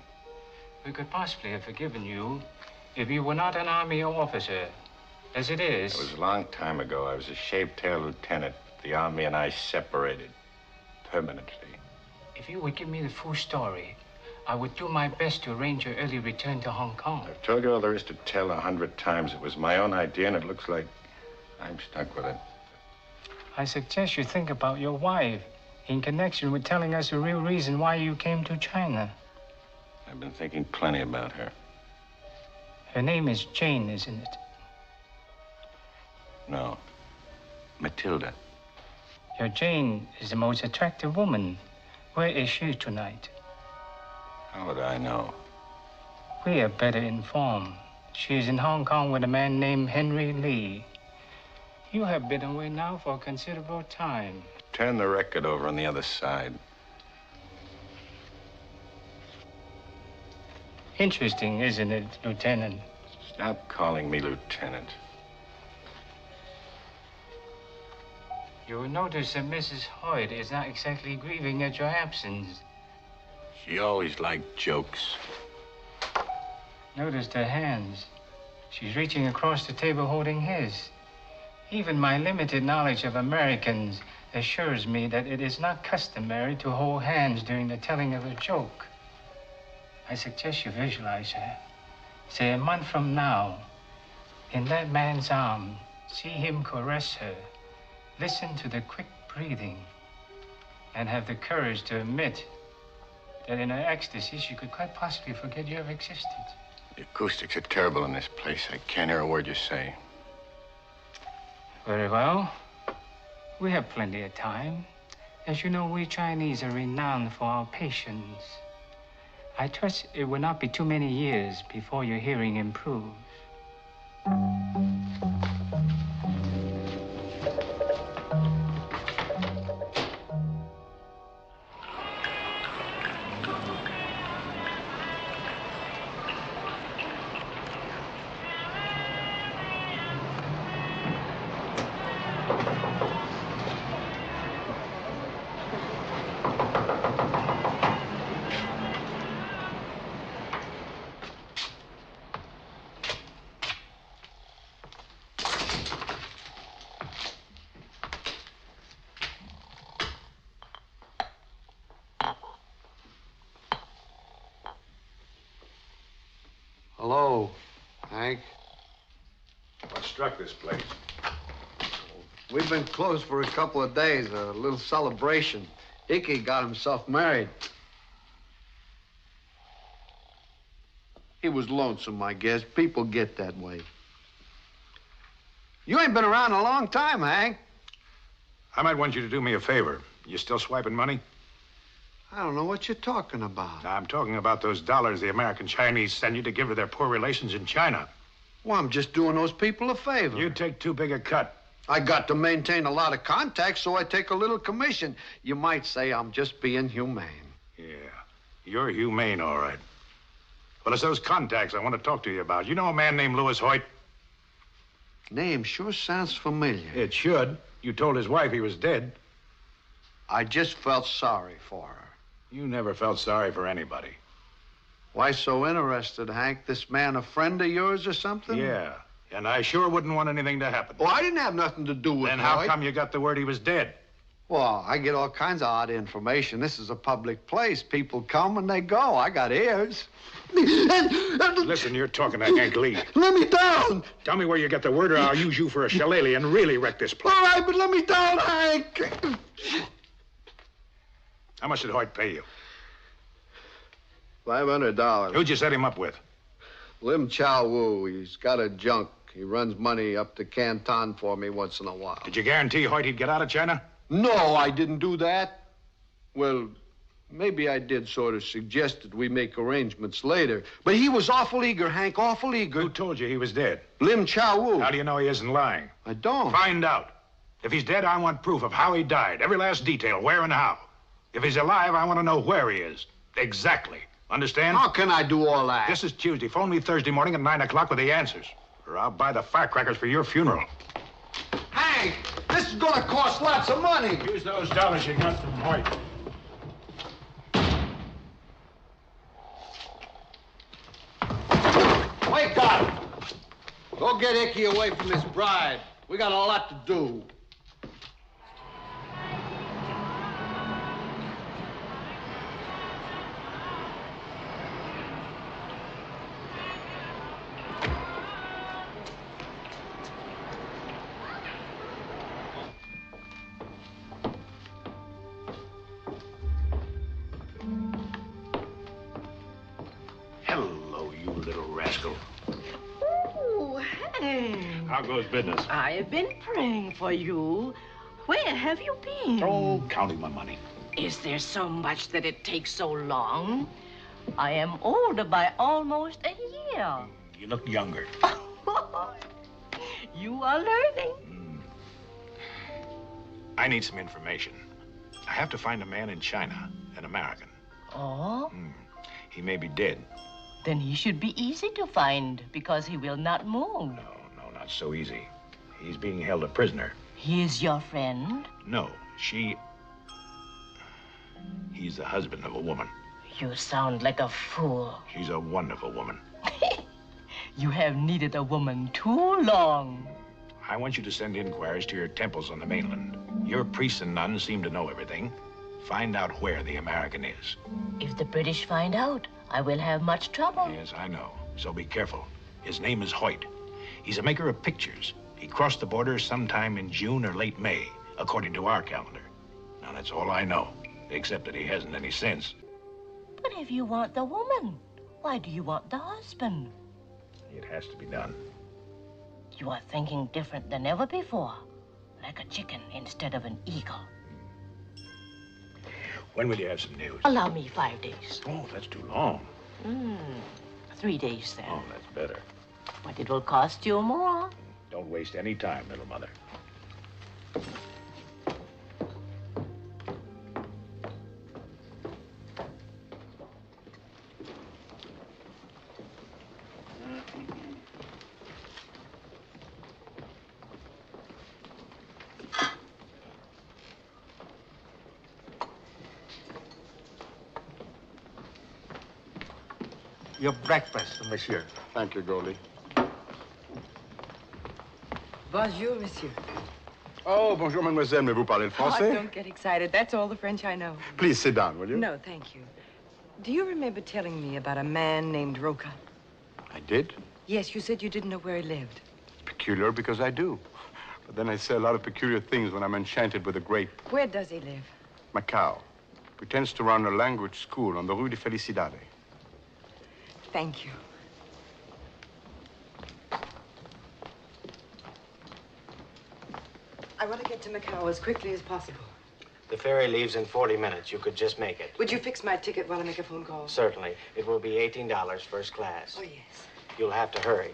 We could possibly have forgiven you if you were not an Army officer. As it is... It was a long time ago. I was a shaved-tail lieutenant. The Army and I separated permanently. If you would give me the full story, I would do my best to arrange your early return to Hong Kong. I've told you all there is to tell 100 times. It was my own idea, and it looks like I'm stuck with it. I suggest you think about your wife in connection with telling us the real reason why you came to China. I've been thinking plenty about her. Her name is Jane, isn't it? No. Matilda. Your Jane is the most attractive woman. Where is she tonight? How would I know? We are better informed. She is in Hong Kong with a man named Henry Lee. You have been away now for a considerable time. Turn the record over on the other side. Interesting, isn't it, Lieutenant? Stop calling me Lieutenant. You will notice that Mrs. Hoyt is not exactly grieving at your absence. She always liked jokes. Notice her hands. She's reaching across the table holding his. Even my limited knowledge of Americans assures me that it is not customary to hold hands during the telling of a joke. I suggest you visualize her. Say a month from now, in that man's arm, see him caress her. Listen to the quick breathing and have the courage to admit that in her ecstasy, she could quite possibly forget you ever existed. The acoustics are terrible in this place. I can't hear a word you say. Very well. We have plenty of time. As you know, we Chinese are renowned for our patience. I trust it will not be too many years before your hearing improves. struck this place? We've been closed for a couple of days, a little celebration. Hickey got himself married. He was lonesome, I guess. People get that way. You ain't been around a long time, Hank. I might want you to do me a favor. You still swiping money? I don't know what you're talking about. I'm talking about those dollars the American Chinese send you to give to their poor relations in China. Well, I'm just doing those people a favor. You take too big a cut. I got to maintain a lot of contacts, so I take a little commission. You might say I'm just being humane. Yeah, you're humane, all right. Well, it's those contacts I want to talk to you about. You know a man named Louis Hoyt? Name sure sounds familiar. It should. You told his wife he was dead. I just felt sorry for her. You never felt sorry for anybody. Why so interested, Hank? This man a friend of yours or something? Yeah, and I sure wouldn't want anything to happen. Well, I didn't have nothing to do with it. Then how come you got the word he was dead? Well, I get all kinds of odd information. This is a public place. People come and they go. I got ears. Listen, you're talking to Hank Lee. Let me down. Tell me where you get the word or I'll use you for a shillelagh and really wreck this place. All right, but let me down, Hank. How much did Hoyt pay you? $500. Who'd you set him up with? Lim Chow Wu. He's got a junk. He runs money up to Canton for me once in a while. Did you guarantee Hoyt he'd get out of China? No, I didn't do that. Well, maybe I did sort of suggested we make arrangements later. But he was awful eager, Hank, awful eager. Who told you he was dead? Lim Chow Wu. How do you know he isn't lying? I don't. Find out. If he's dead, I want proof of how he died. Every last detail, where and how. If he's alive, I want to know where he is. Exactly. Understand? How can I do all that? This is Tuesday. Phone me Thursday morning at 9 o'clock with the answers. Or I'll buy the firecrackers for your funeral. Hank, this is gonna cost lots of money. Use those dollars you got from Hoyt. Wake up! Go get Icky away from his bride. We got a lot to do. Hello, you little rascal. Oh, Hank. How goes business? I have been praying for you. Where have you been? Oh, counting my money. Is there so much that it takes so long? I am older by almost a year. You look younger. You are learning. I need some information. I have to find a man in China, an American. Oh? He may be dead. Then he should be easy to find because he will not move. No, not so easy. He's being held a prisoner. He is your friend? No, he's the husband of a woman. You sound like a fool. She's a wonderful woman. You have needed a woman too long. I want you to send inquiries to your temples on the mainland. Your priests and nuns seem to know everything. Find out where the American is. If the British find out, I will have much trouble. Yes, I know. So be careful. His name is Hoyt. He's a maker of pictures. He crossed the border sometime in June or late May, according to our calendar. Now, that's all I know, except that he hasn't any sense. But if you want the woman, why do you want the husband? It has to be done. You are thinking different than ever before, like a chicken instead of an eagle. When will you have some news? Allow me 5 days. Oh, that's too long. 3 days, then. Oh, that's better. But it will cost you more. Don't waste any time, little mother. Your breakfast, monsieur. Thank you, Goldie. Bonjour, monsieur. Oh, bonjour, mademoiselle. Mais vous parlez le Oh, français? don't get excited. That's all the French I know. Please sit down, will you? No, thank you. Do you remember telling me about a man named Roca? I did? Yes, you said you didn't know where he lived. peculiar because I do. But then I say a lot of peculiar things when I'm enchanted with a grape. Where does he live? Macau. Pretends to run a language school on the Rue de Felicidade. Thank you. I want to get to Macau as quickly as possible. The ferry leaves in 40 minutes. You could just make it. Would you fix my ticket while I make a phone call? Certainly. It will be $18 first class. Oh, yes. You'll have to hurry.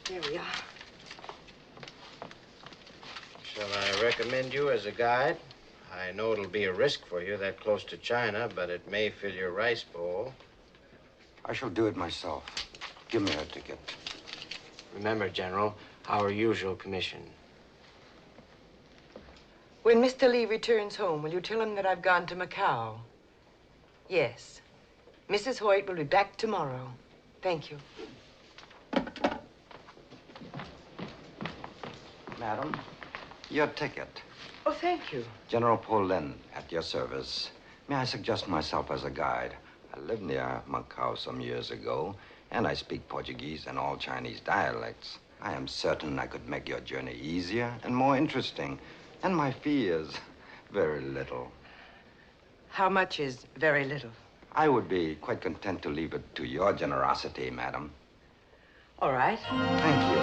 There we are. Shall I recommend you as a guide? I know it'll be a risk for you that close to China, but it may fill your rice bowl. I shall do it myself. Give me her ticket. Remember, General, our usual commission. When Mr. Lee returns home, will you tell him that I've gone to Macau? Yes. Mrs. Hoyt will be back tomorrow. Thank you. Madam, your ticket. Oh, thank you. General Paulin, at your service. May I suggest myself as a guide? I lived near Macau some years ago, and I speak Portuguese and all Chinese dialects. I am certain I could make your journey easier and more interesting. And my fee is very little. How much is very little? I would be quite content to leave it to your generosity, madam. All right. Thank you.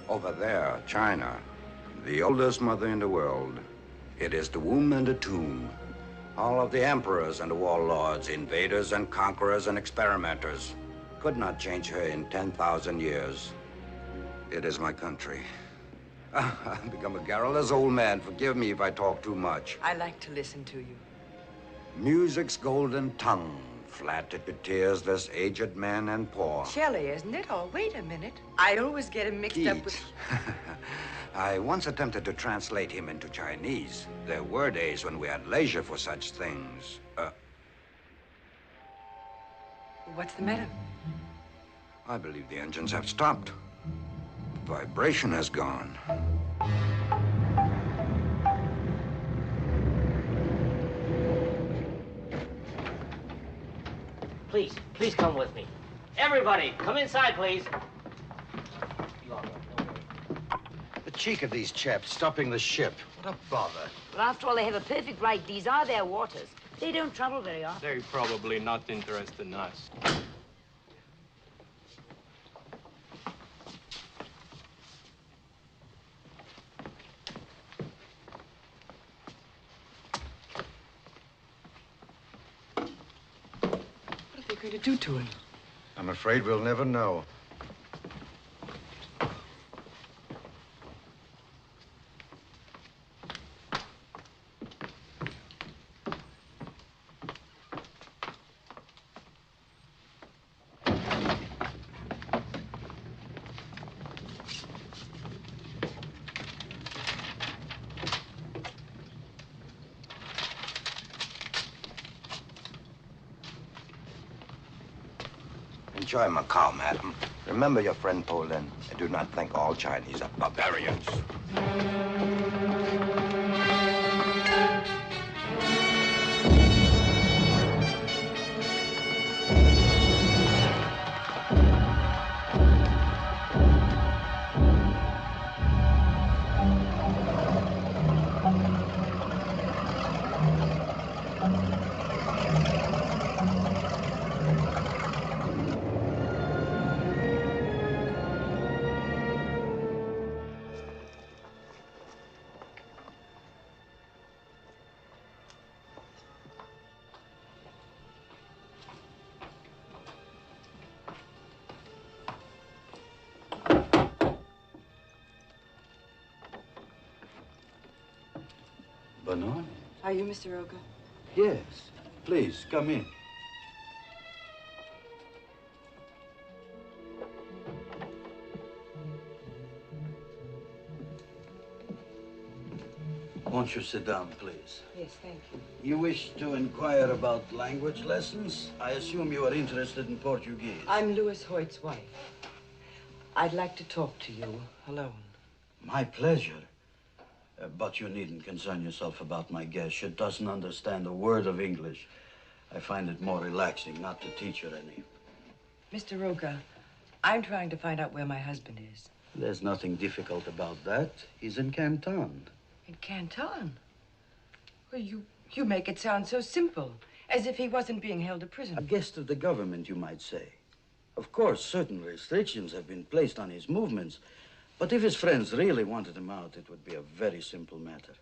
Over there, China, the oldest mother in the world. It is the womb and the tomb. All of the emperors and the warlords, invaders and conquerors and experimenters could not change her in 10,000 years. It is my country. I've become a garrulous old man. Forgive me if I talk too much. I like to listen to you. Music's golden tongue flattered to tears this aged man and poor. Shelley, isn't it? Oh, wait a minute. I always get him mixed up with... I once attempted to translate him into Chinese. There were days when we had leisure for such things. What's the matter? I believe the engines have stopped. The vibration has gone. Please come with me. Everybody, come inside, please. The cheek of these chaps stopping the ship. What a bother. But after all, they have a perfect right. These are their waters. They don't travel very often. They're probably not interested in us. What are they going to do to him? I'm afraid we'll never know. Enjoy Macau, madam. Remember your friend Paulin, and do not think all Chinese are barbarians. Bernard? Are you Mr. Oka? Yes. Please, come in. Won't you sit down, please? Yes, thank you. You wish to inquire about language lessons? I assume you are interested in Portuguese. I'm Louis Hoyt's wife. I'd like to talk to you alone. My pleasure. But you needn't concern yourself about my guest. She doesn't understand a word of English. I find it more relaxing not to teach her any. Mr. Roca, I'm trying to find out where my husband is. There's nothing difficult about that. He's in Canton. In Canton? Well, you make it sound so simple, as if he wasn't being held a prisoner. A guest of the government, you might say. Of course, certain restrictions have been placed on his movements, but if his friends really wanted him out, it would be a very simple matter.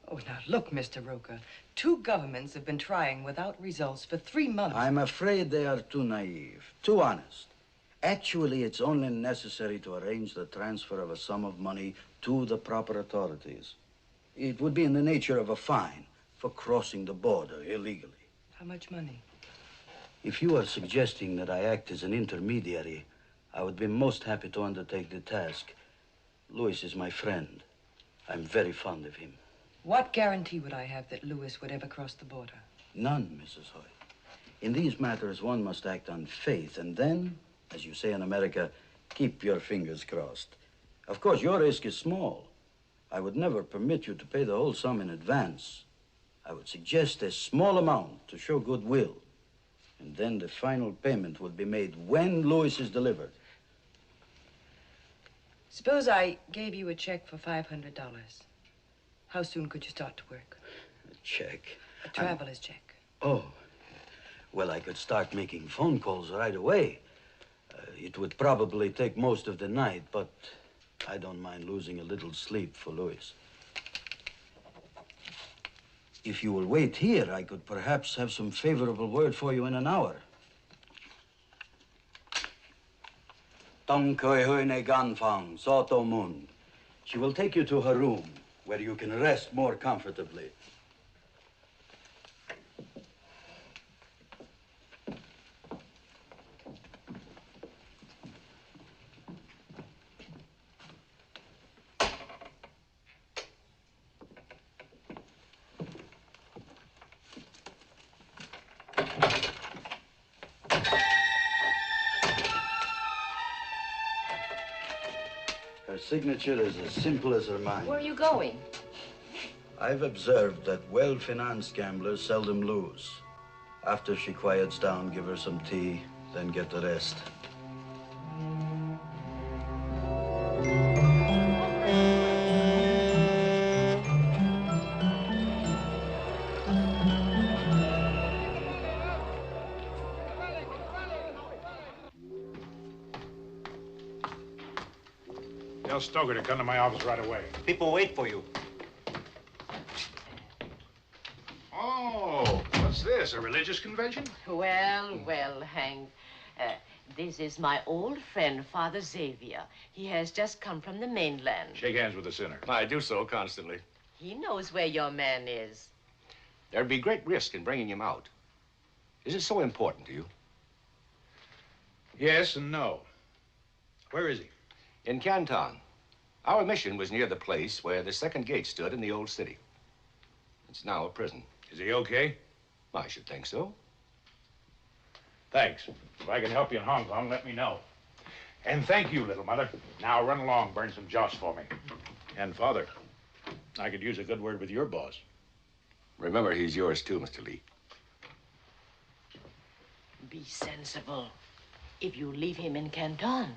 Oh, now look, Mr. Roca. 2 governments have been trying without results for 3 months. I'm afraid they are too naive, too honest. Actually, it's only necessary to arrange the transfer of a sum of money to the proper authorities. It would be in the nature of a fine for crossing the border illegally. How much money? If you are suggesting that I act as an intermediary, I would be most happy to undertake the task. Louis is my friend. I'm very fond of him. What guarantee would I have that Louis would ever cross the border? None, Mrs. Hoyt. In these matters, one must act on faith, and then, as you say in America, keep your fingers crossed. Of course, your risk is small. I would never permit you to pay the whole sum in advance. I would suggest a small amount to show goodwill, and then the final payment would be made when Louis is delivered. Suppose I gave you a check for $500. How soon could you start to work? A check? A traveler's check. Oh, well, I could start making phone calls right away. It would probably take most of the night, but I don't mind losing a little sleep for Louis. If you will wait here, I could perhaps have some favorable word for you in an hour. Tong Koi Hui Ne Gan Fang, Soto Mun. She will take you to her room, where you can rest more comfortably. Her signature is as simple as her mind. Where are you going? I've observed that well-financed gamblers seldom lose. After she quiets down, give her some tea, then get the rest. Tell Stoker to come to my office right away. People wait for you. Oh, what's this, a religious convention? Well, Hank. This is my old friend, Father Xavier. He has just come from the mainland. Shake hands with the sinner. I do so constantly. He knows where your man is. There'd be great risk in bringing him out. Is it so important to you? Yes and no. Where is he? In Canton. Our mission was near the place where the second gate stood in the old city. It's now a prison. Is he okay? I should think so. Thanks. If I can help you in Hong Kong, let me know. And thank you, little mother. Now run along, burn some joss for me. And Father, I could use a good word with your boss. Remember, he's yours too, Mr. Lee. Be sensible. If you leave him in Canton,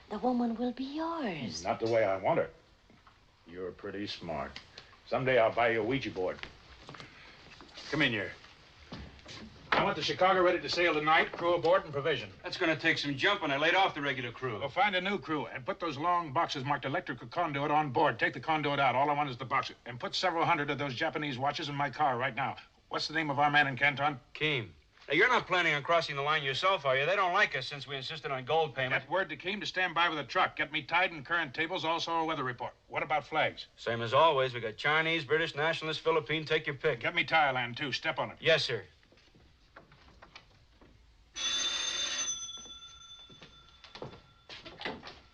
the woman will be yours. Not the way I want her. You're pretty smart. Someday I'll buy you a Ouija board. Come in here. I want the Chicago ready to sail tonight, crew aboard and provision. That's going to take some jumping. I laid off the regular crew. Well, find a new crew and put those long boxes marked electrical conduit on board. Take the conduit out. All I want is the box. And put several hundred of those Japanese watches in my car right now. What's the name of our man in Canton? Keem. Now, you're not planning on crossing the line yourself, are you? They don't like us since we insisted on gold payment. Get word to Keem to stand by with a truck. Get me tied and current tables, also a weather report. What about flags? Same as always. We got Chinese, British, Nationalist, Philippine. Take your pick. Get me Thailand, too. Step on it. Yes, sir.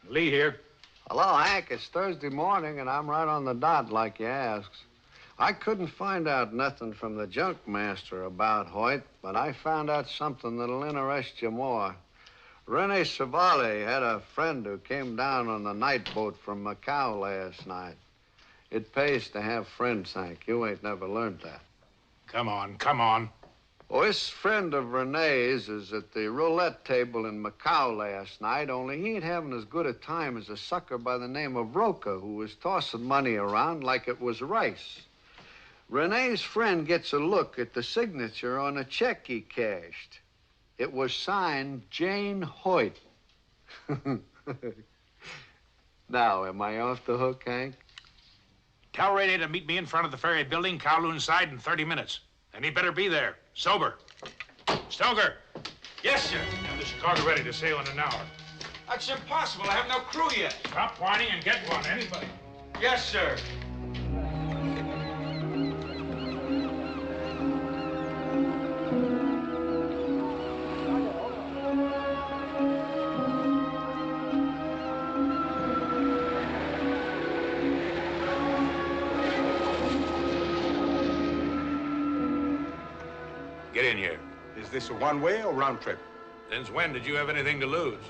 Lee here. Hello, Hank. It's Thursday morning, and I'm right on the dot like you asked. I couldn't find out nothing from the junk master about Hoyt, but I found out something that'll interest you more. Rene Savali had a friend who came down on the night boat from Macau last night. It pays to have friends, Hank. You ain't never learned that. Come on, come on. Oh, this friend of Renee's is at the roulette table in Macau last night, only he ain't having as good a time as a sucker by the name of Roca, who was tossing money around like it was rice. Renee's friend gets a look at the signature on a check he cashed. It was signed Jane Hoyt. Now, am I off the hook, Hank? Tell Renee to meet me in front of the ferry building, Kowloon side, in 30 minutes. And he better be there, sober. Stoker. Yes, sir. Have the Chicago ready to sail in an hour. That's impossible. I have no crew yet. Stop whining and get one, anybody. Yes, sir. Get in here. Is this a one-way or round trip? Since when did you have anything to lose?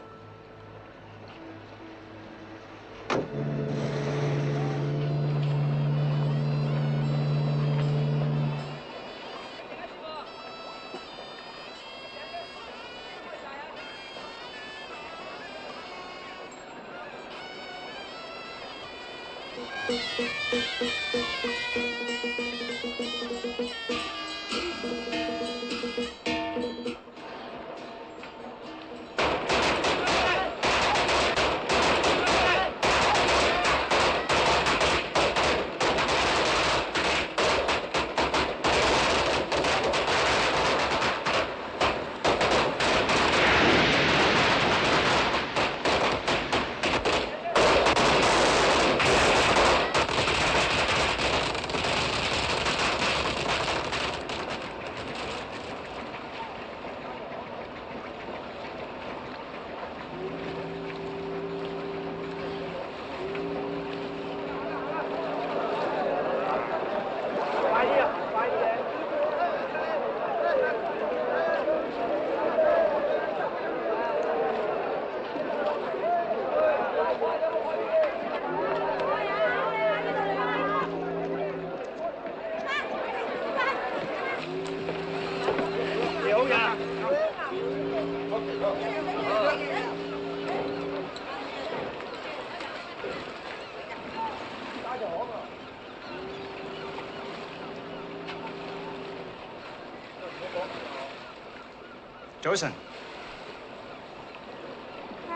Joseon.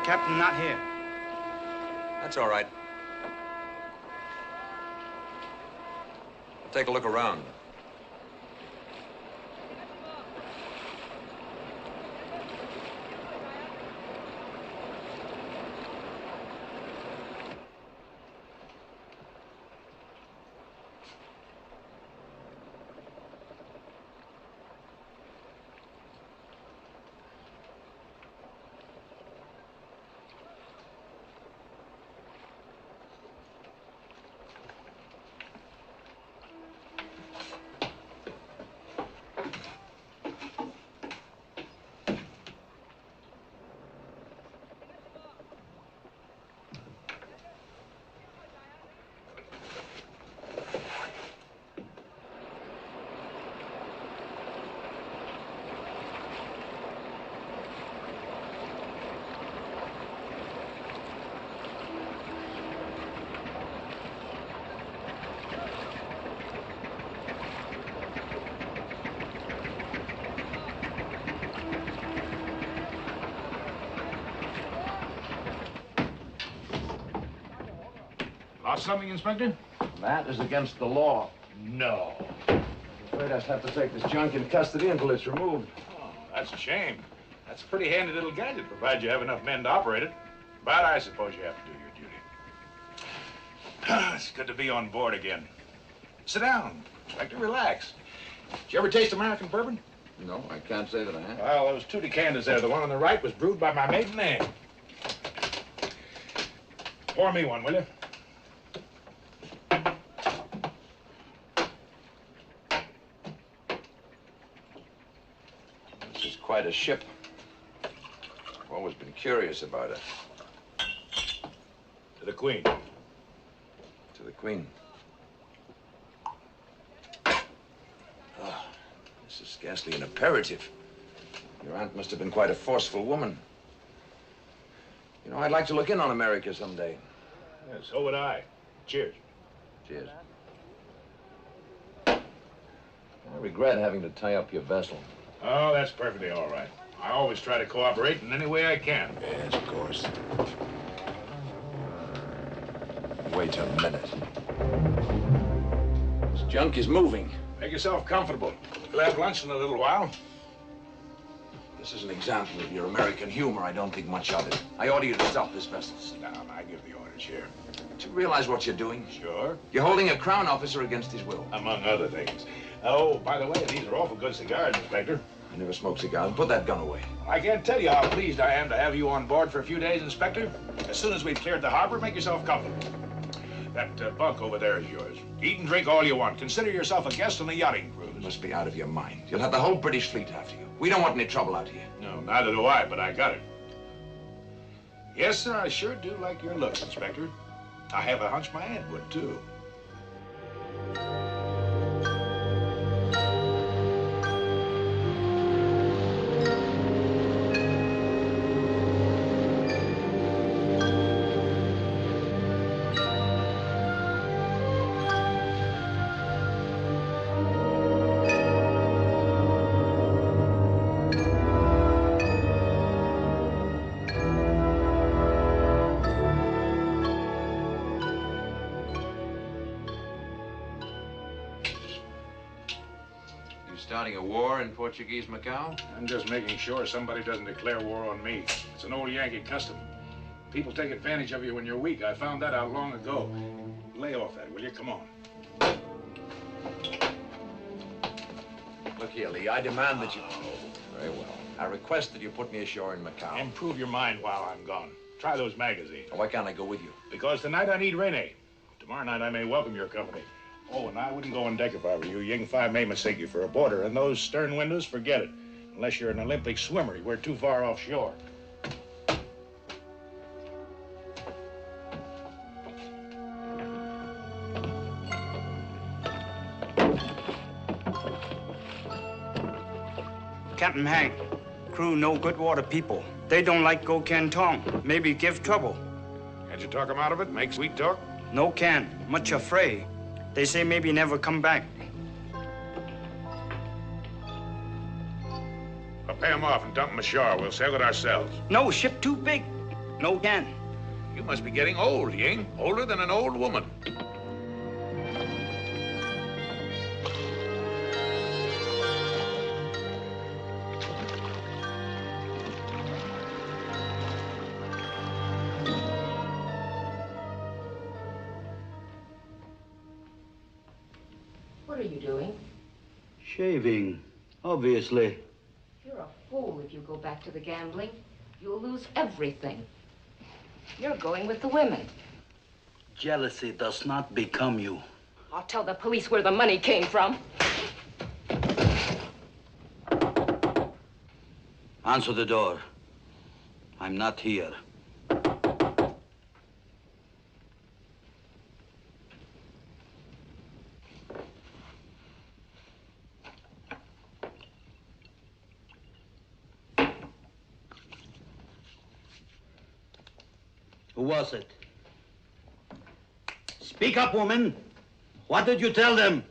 Captain not here. That's all right. Take a look around. Lost something, Inspector? That is against the law. No. I'm afraid I'll have to take this junk in custody until it's removed. Oh, that's a shame. That's a pretty handy little gadget, provided you have enough men to operate it. But I suppose you have to do your duty. It's good to be on board again. Sit down, Inspector, relax. Did you ever taste American bourbon? No, I can't say that I have. Well, those two decanters there, the one on the right was brewed by my maiden name. Pour me one, will you? This is quite a ship. I've always been curious about it. To the Queen. To the Queen. Scarcely an imperative. Your aunt must have been quite a forceful woman. You know, I'd like to look in on America someday. Yeah, so would I. Cheers. Cheers. I regret having to tie up your vessel. Oh, that's perfectly all right. I always try to cooperate in any way I can. Yes, of course. Wait a minute. This junk is moving. Make yourself comfortable. We'll have lunch in a little while. This is an example of your American humor. I don't think much of it. I order you to stop this vessel. Sit down. I give the orders here. Do you realize what you're doing? Sure. You're holding a crown officer against his will. Among other things. Oh, by the way, these are awful good cigars, Inspector. I never smoke cigars. Put that gun away. I can't tell you how pleased I am to have you on board for a few days, Inspector. As soon as we've cleared the harbor, make yourself comfortable. That bunk over there is yours. Eat and drink all you want. Consider yourself a guest on the yachting cruise. You must be out of your mind. You'll have the whole British fleet after you. We don't want any trouble out here. No, neither do I, but I got it. Yes, sir, I sure do like your looks, Inspector. I have a hunch my aunt would, too. Starting a war in Portuguese Macau? I'm just making sure somebody doesn't declare war on me. It's an old Yankee custom. People take advantage of you when you're weak. I found that out long ago. Lay off that, will you? Come on. Look here, Lee, I demand that you... Very well. I request that you put me ashore in Macau. Improve your mind while I'm gone. Try those magazines. Why can't I go with you? Because tonight I need Renee. Tomorrow night I may welcome your company. Oh, and I wouldn't go on deck if I were you. Ying Fi may mistake you for a boarder, and those stern windows, forget it. Unless you're an Olympic swimmer, we're too far offshore. Captain Hank, crew no good water people. They don't like go Canton. Maybe give trouble. Can't you talk them out of it? Make sweet talk? No can. Much afraid. They say maybe never come back. I'll pay them off and dump them ashore. We'll sail it ourselves. No, ship too big. No can. You must be getting old, Ying. Older than an old woman. What are you doing? Shaving, obviously. You're a fool if you go back to the gambling. You'll lose everything. You're going with the women. Jealousy does not become you. I'll tell the police where the money came from. Answer the door. I'm not here. Who was it? Speak up, woman. What did you tell them?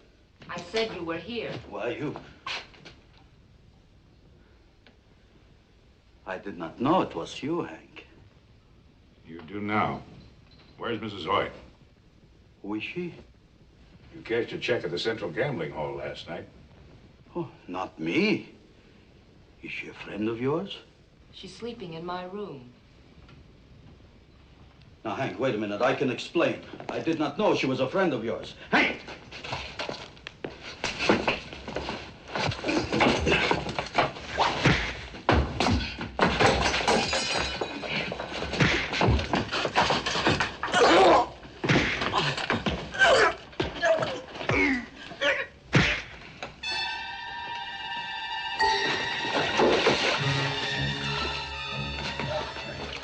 I said you were here. Why, you? I did not know it was you, Hank. You do now. Where's Mrs. Hoyt? Who is she? You cashed a check at the Central Gambling Hall last night. Oh, not me. Is she a friend of yours? She's sleeping in my room. Now, Hank, wait a minute. I can explain. I did not know she was a friend of yours. Hank!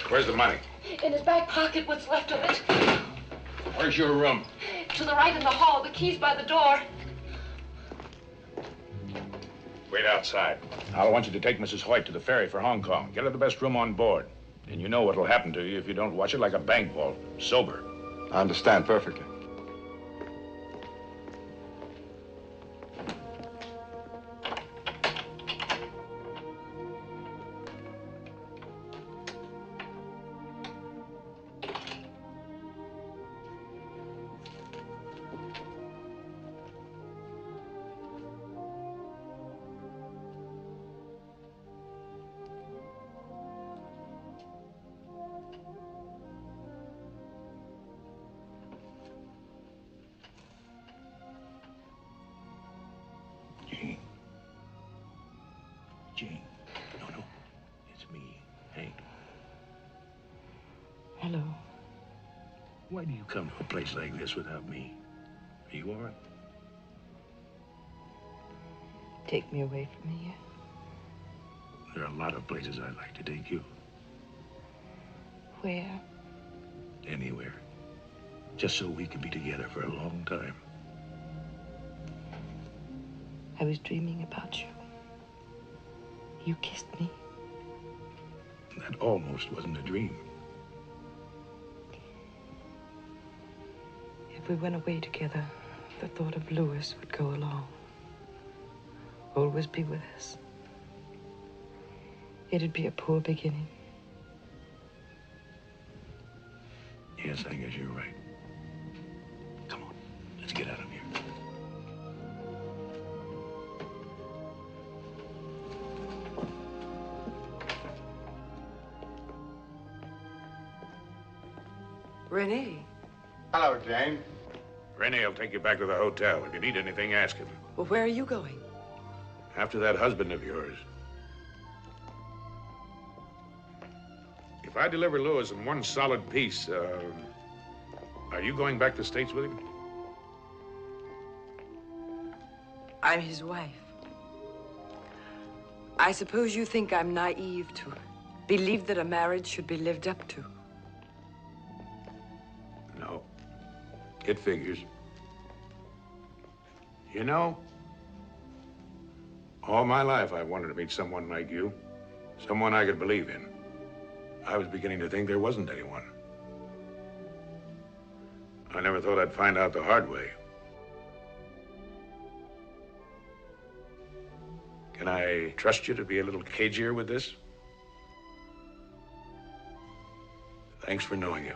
Where's the money? In his back pocket, what's left of it. Where's your room? To the right in the hall, the key's by the door. Wait outside. I want you to take Mrs. Hoyt to the ferry for Hong Kong. Get her the best room on board. And you know what'll happen to you if you don't watch it like a bank vault. Sober. I understand perfectly. Jane. No. It's me, Hank. Hello. Why do you come to a place like this without me? Are you all right? Take me away from here. There are a lot of places I'd like to take you. Where? Anywhere. Just so we can be together for a long time. I was dreaming about you. You kissed me. That almost wasn't a dream. If we went away together, the thought of Louis would go along. Always be with us. It'd be a poor beginning. Yes, I guess you're right. Come on, let's get out of here. Renee. Hello, Jane. Rennie will take you back to the hotel. If you need anything, ask him. Well, where are you going? After that husband of yours. If I deliver Louis in one solid piece, are you going back to the States with him? I'm his wife. I suppose you think I'm naive to believe that a marriage should be lived up to. No. It figures. You know, all my life I've wanted to meet someone like you. Someone I could believe in. I was beginning to think there wasn't anyone. I never thought I'd find out the hard way. Can I trust you to be a little cagier with this? Thanks for knowing you.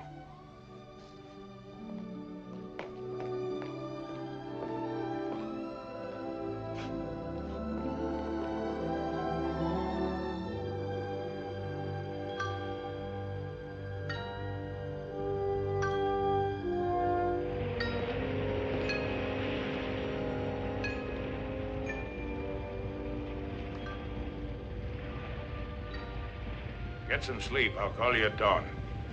Get some sleep. I'll call you at dawn.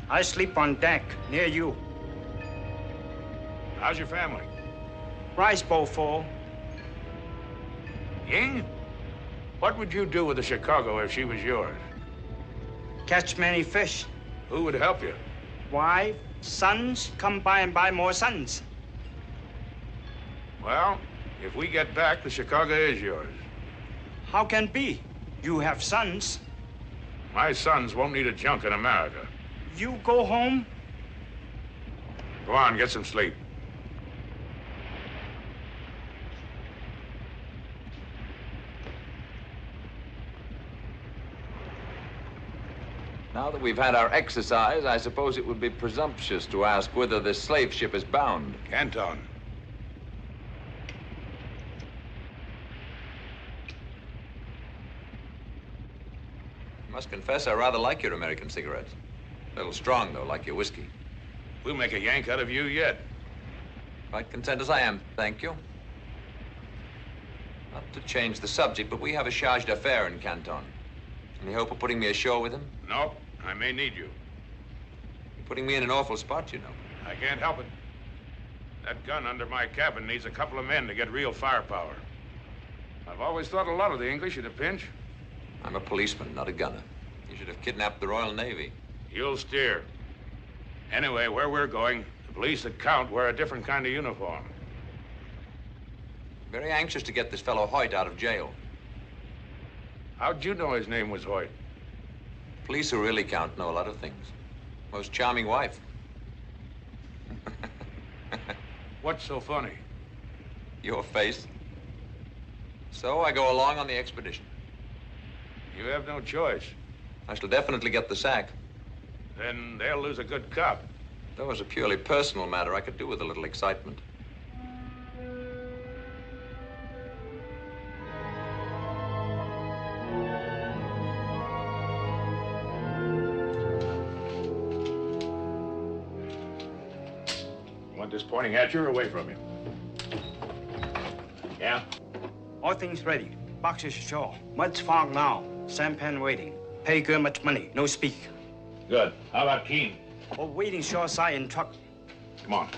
I sleep on deck, near you. How's your family? Rice bowl full. Ying? What would you do with the Chicago if she was yours? Catch many fish. Who would help you? Wife, sons, come by and buy more sons. Well, if we get back, the Chicago is yours. How can be? You have sons. My sons won't need a junk in America. You go home? Go on, get some sleep. Now that we've had our exercise, I suppose it would be presumptuous to ask whither this slave ship is bound. Canton. I must confess I rather like your American cigarettes. A little strong, though, like your whiskey. We'll make a Yank out of you yet. Quite content as I am, thank you. Not to change the subject, but we have a charge d'affaires in Canton. Any hope of putting me ashore with him? No, I may need you. You're putting me in an awful spot, you know. I can't help it. That gun under my cabin needs a couple of men to get real firepower. I've always thought a lot of the English at a pinch. I'm a policeman, not a gunner. You should have kidnapped the Royal Navy. You'll steer. Anyway, where we're going, the police that count wear a different kind of uniform. Very anxious to get this fellow Hoyt out of jail. How'd you know his name was Hoyt? Police who really count know a lot of things. Most charming wife. What's so funny? Your face. So I go along on the expedition. You have no choice. I shall definitely get the sack. Then they'll lose a good cop. If that was a purely personal matter, I could do with a little excitement. Want this pointing at you or away from you? Yeah? All things ready. Boxes ashore. Mud's fog now. Sampan waiting. Pay good much money. No speak. Good. How about Keen? All waiting shoreside in truck. Come on.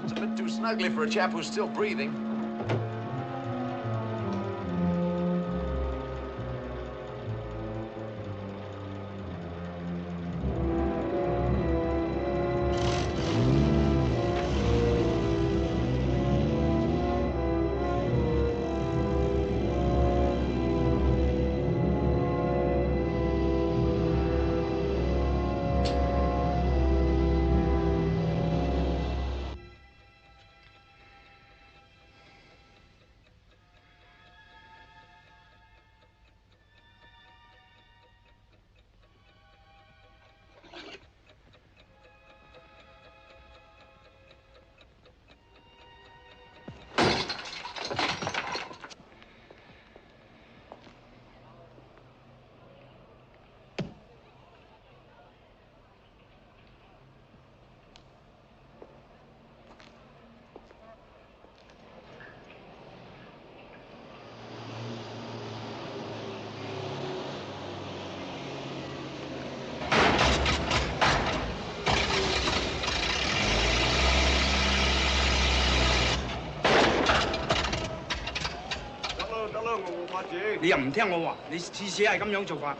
It's a bit too snugly for a chap who's still breathing.你又唔聽我話，你次次係咁樣做法。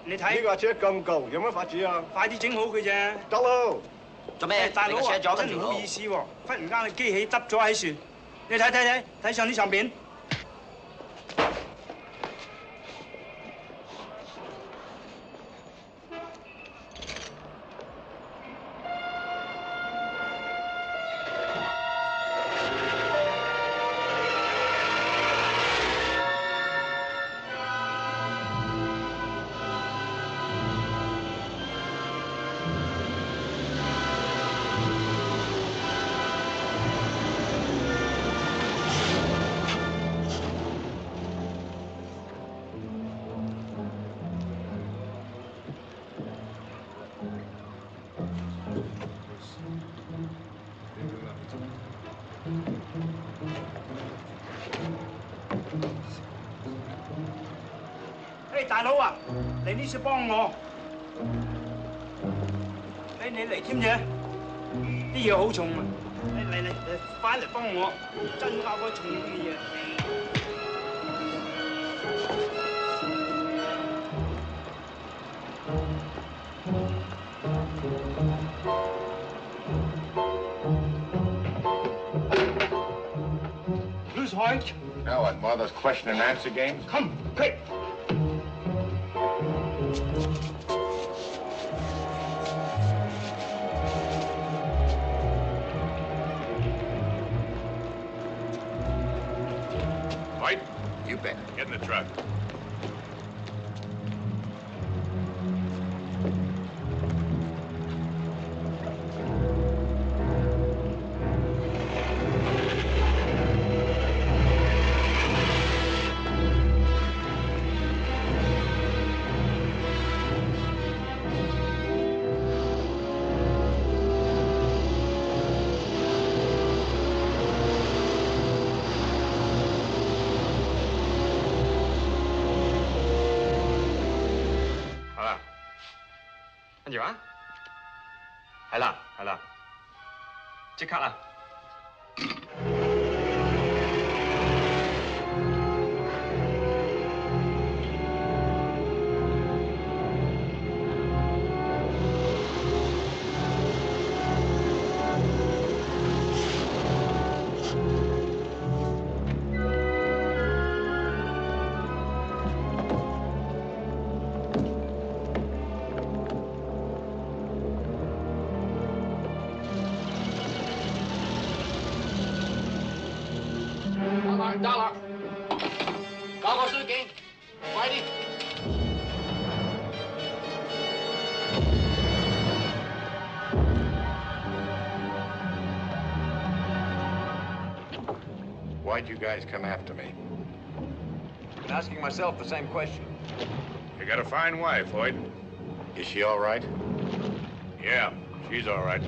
你睇呢架車咁舊，有乜法子啊？快啲整好佢啫。得咯。做咩？大佬啊，真唔好意思喎，忽然間你機器執咗喺船，你睇上啲相片。大佬啊，嚟呢次幫我，你嚟添啫，啲嘢好重啊！嚟，快嚟幫我，真交嗰重嘅嘢。Who's Hoyt? Now what, more of those question and answer games? Come, quick! White? You bet. Get in the truck. 即刻啦！ dollar，搞個書記，快啲！ Why'd you guys come after me? Been asking myself the same question. You got a fine wife, Hoyt. Is she all right? Yeah, she's all right.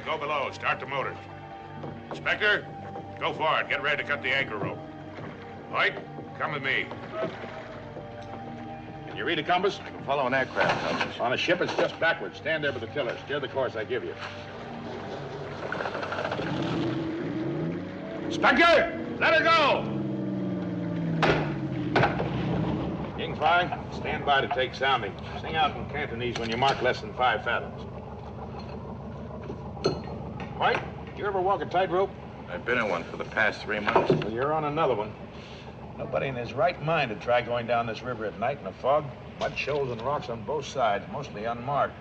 Go below. Start the motors. Inspector, go forward. Get ready to cut the anchor rope. Hoyt, come with me. Can you read a compass? I can follow an aircraft compass. On a ship, it's just backwards. Stand there with the tiller. Steer the course I give you. Inspector, let her go! King Fai, stand by to take sounding. Sing out in Cantonese when you mark less than 5 fathoms. White, did you ever walk a tightrope? I've been on one for the past 3 months. Well, you're on another one. Nobody in his right mind would try going down this river at night in a fog. Mud shoals and rocks on both sides, mostly unmarked.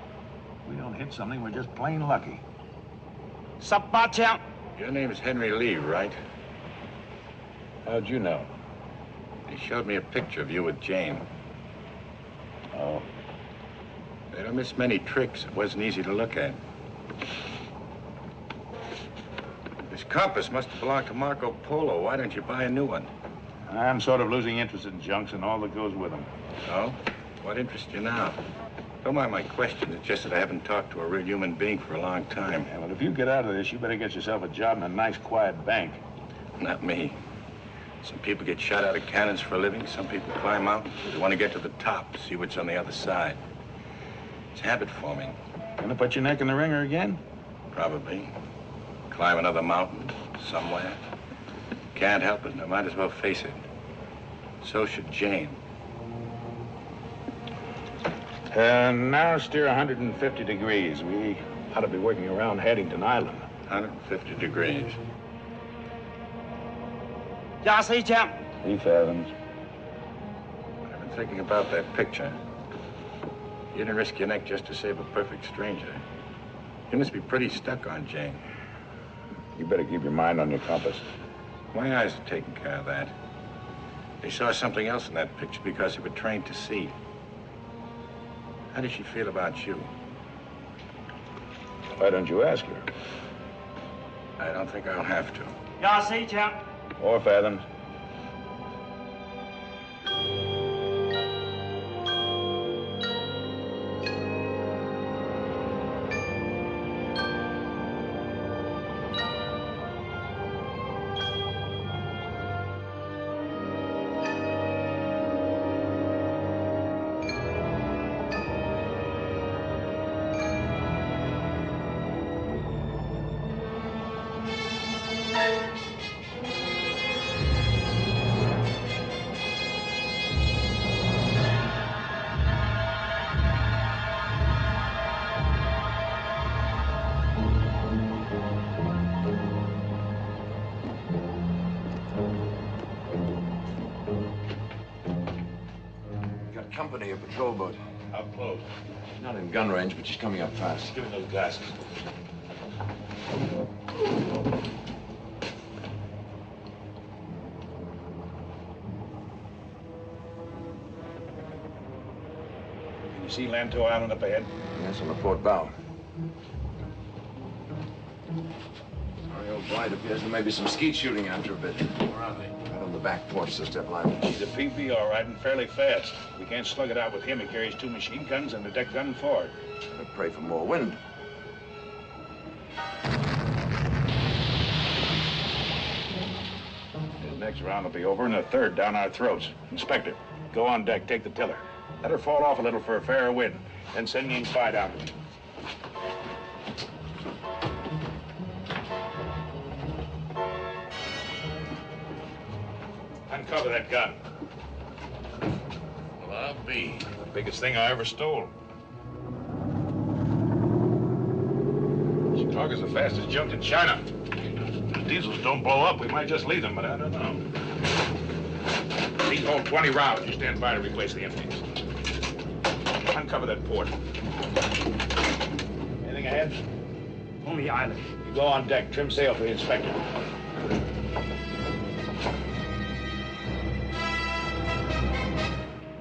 If we don't hit something, we're just plain lucky. 18槍。 Your name is Henry Lee, right? How'd you know? They showed me a picture of you with Jane. Oh. They don't miss many tricks. It wasn't easy to look at. This compass must have belonged to Marco Polo. Why don't you buy a new one? I'm sort of losing interest in junks and all that goes with them. Oh? What interests you now? Don't mind my question. It's just that I haven't talked to a real human being for a long time. Yeah, well, if you get out of this, you better get yourself a job in a nice, quiet bank. Not me. Some people get shot out of cannons for a living. Some people climb mountains. They want to get to the top, see what's on the other side. It's habit forming. Gonna put your neck in the ringer again? Probably. Climb another mountain somewhere. Can't help it, and I might as well face it. So should Jane. And now steer 150 degrees. We ought to be working around Haddington Island. 150 degrees. 24槍。 3 fathoms. I've been thinking about that picture. You didn't risk your neck just to save a perfect stranger. You must be pretty stuck on Jane. You better keep your mind on your compass. My eyes are taking care of that. They saw something else in that picture because they were trained to see. How does she feel about you? Why don't you ask her? I don't think I'll have to. 24槍。 4 fathoms. Company, a patrol boat. How close? She's not in gun range, but she's coming up fast. Give me those glasses. Can you see Lanto Island up ahead? Yes, on the port bow. Sorry, old blind appears there may be some skeet shooting after a bit. Where are they? Right on the back porch, the step line. He's a PB, all right, and fairly fast. We can't slug it out with him. He carries 2 machine guns and a deck gun forward. Better pray for more wind. The next round will be over and the third down our throats. Inspector, go on deck, take the tiller. Let her fall off a little for a fairer wind. Then send Ying Spy down. Uncover that gun. Well, I'll be. The biggest thing I ever stole. Chicago's the fastest junk in China. If the diesels don't blow up, we might just leave them, but I don't know. These hold 20 rounds. You stand by to replace the empties. Uncover that port. Anything ahead? Only island. You go on deck. Trim sail for the inspector.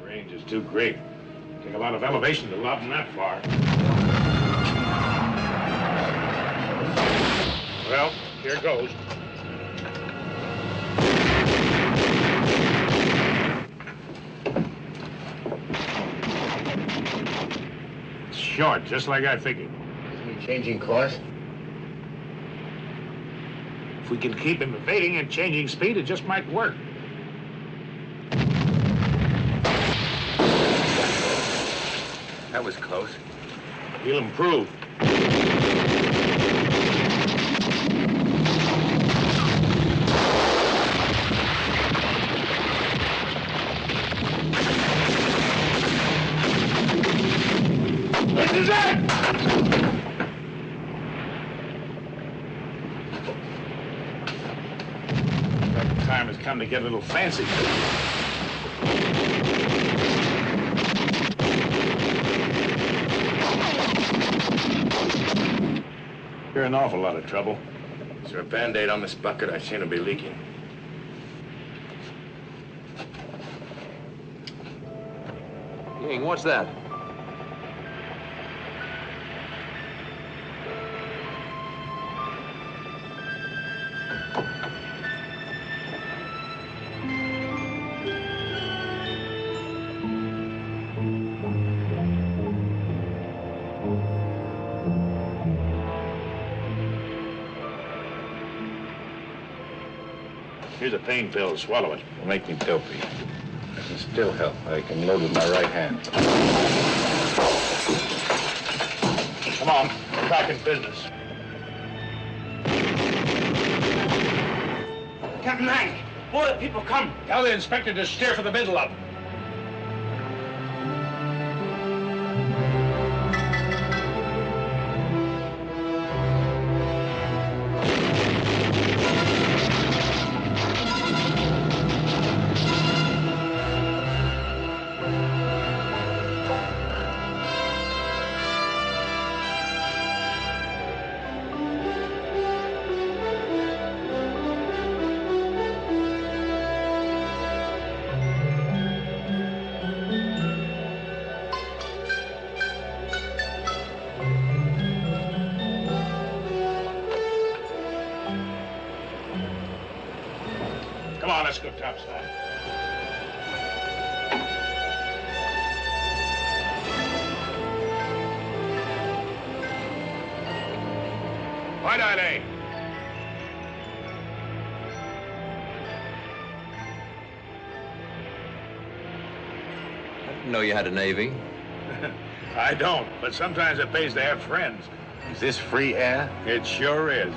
The range is too great. Take a lot of elevation to lob them that far. Well, here goes. It's short, just like I figured. Isn't he changing course? If we can keep him evading and changing speed, it just might work. That was close. He'll improve. This is it! The time has come to get a little fancy. You're in an awful lot of trouble. Is there a Band-Aid on this bucket? I seem to be leaking. Ying, what's that? Here's a pain pill. Swallow it. It'll make me dopey. I can still help. I can load with my right hand. Come on. We're back in business. Captain Hank, more the people come. Tell the inspector to steer for the middle of them. Come on, let's go topside. Why not, eh? I didn't know you had a Navy. I don't, but sometimes it pays to have friends. Is this free air? It sure is.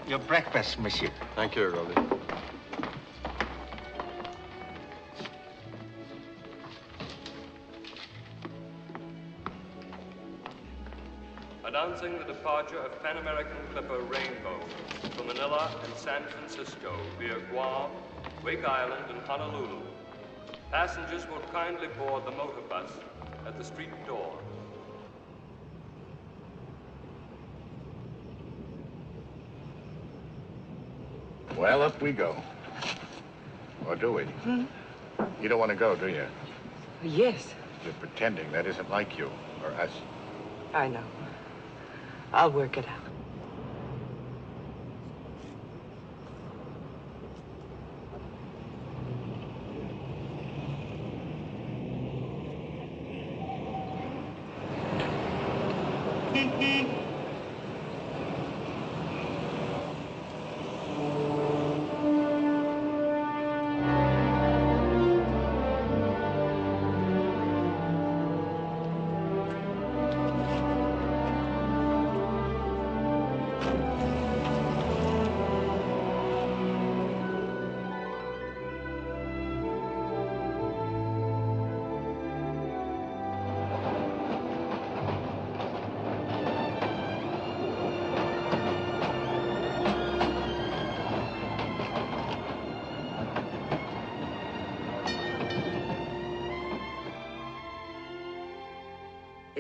Your breakfast, monsieur. Thank you, Roly. Announcing the departure of Pan American Clipper Rainbow from Manila and San Francisco via Guam, Wake Island, and Honolulu. Passengers will kindly board the motor bus at the street door. Well, up we go. Or do we? You don't want to go, do you? Yes, You're pretending. That isn't like you or us. I know. I'll work it out.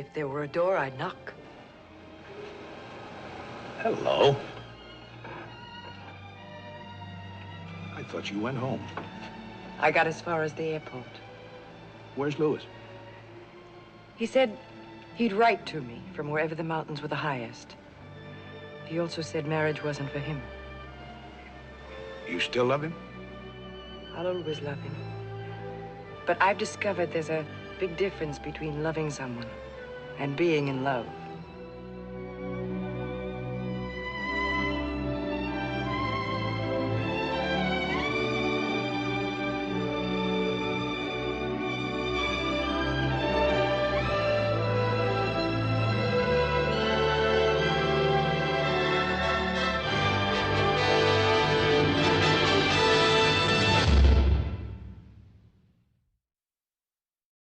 If there were a door, I'd knock. Hello. I thought you went home. I got as far as the airport. Where's Louis? He said he'd write to me from wherever the mountains were the highest. He also said marriage wasn't for him. You still love him? I'll always love him. But I've discovered there's a big difference between loving someone and being in love.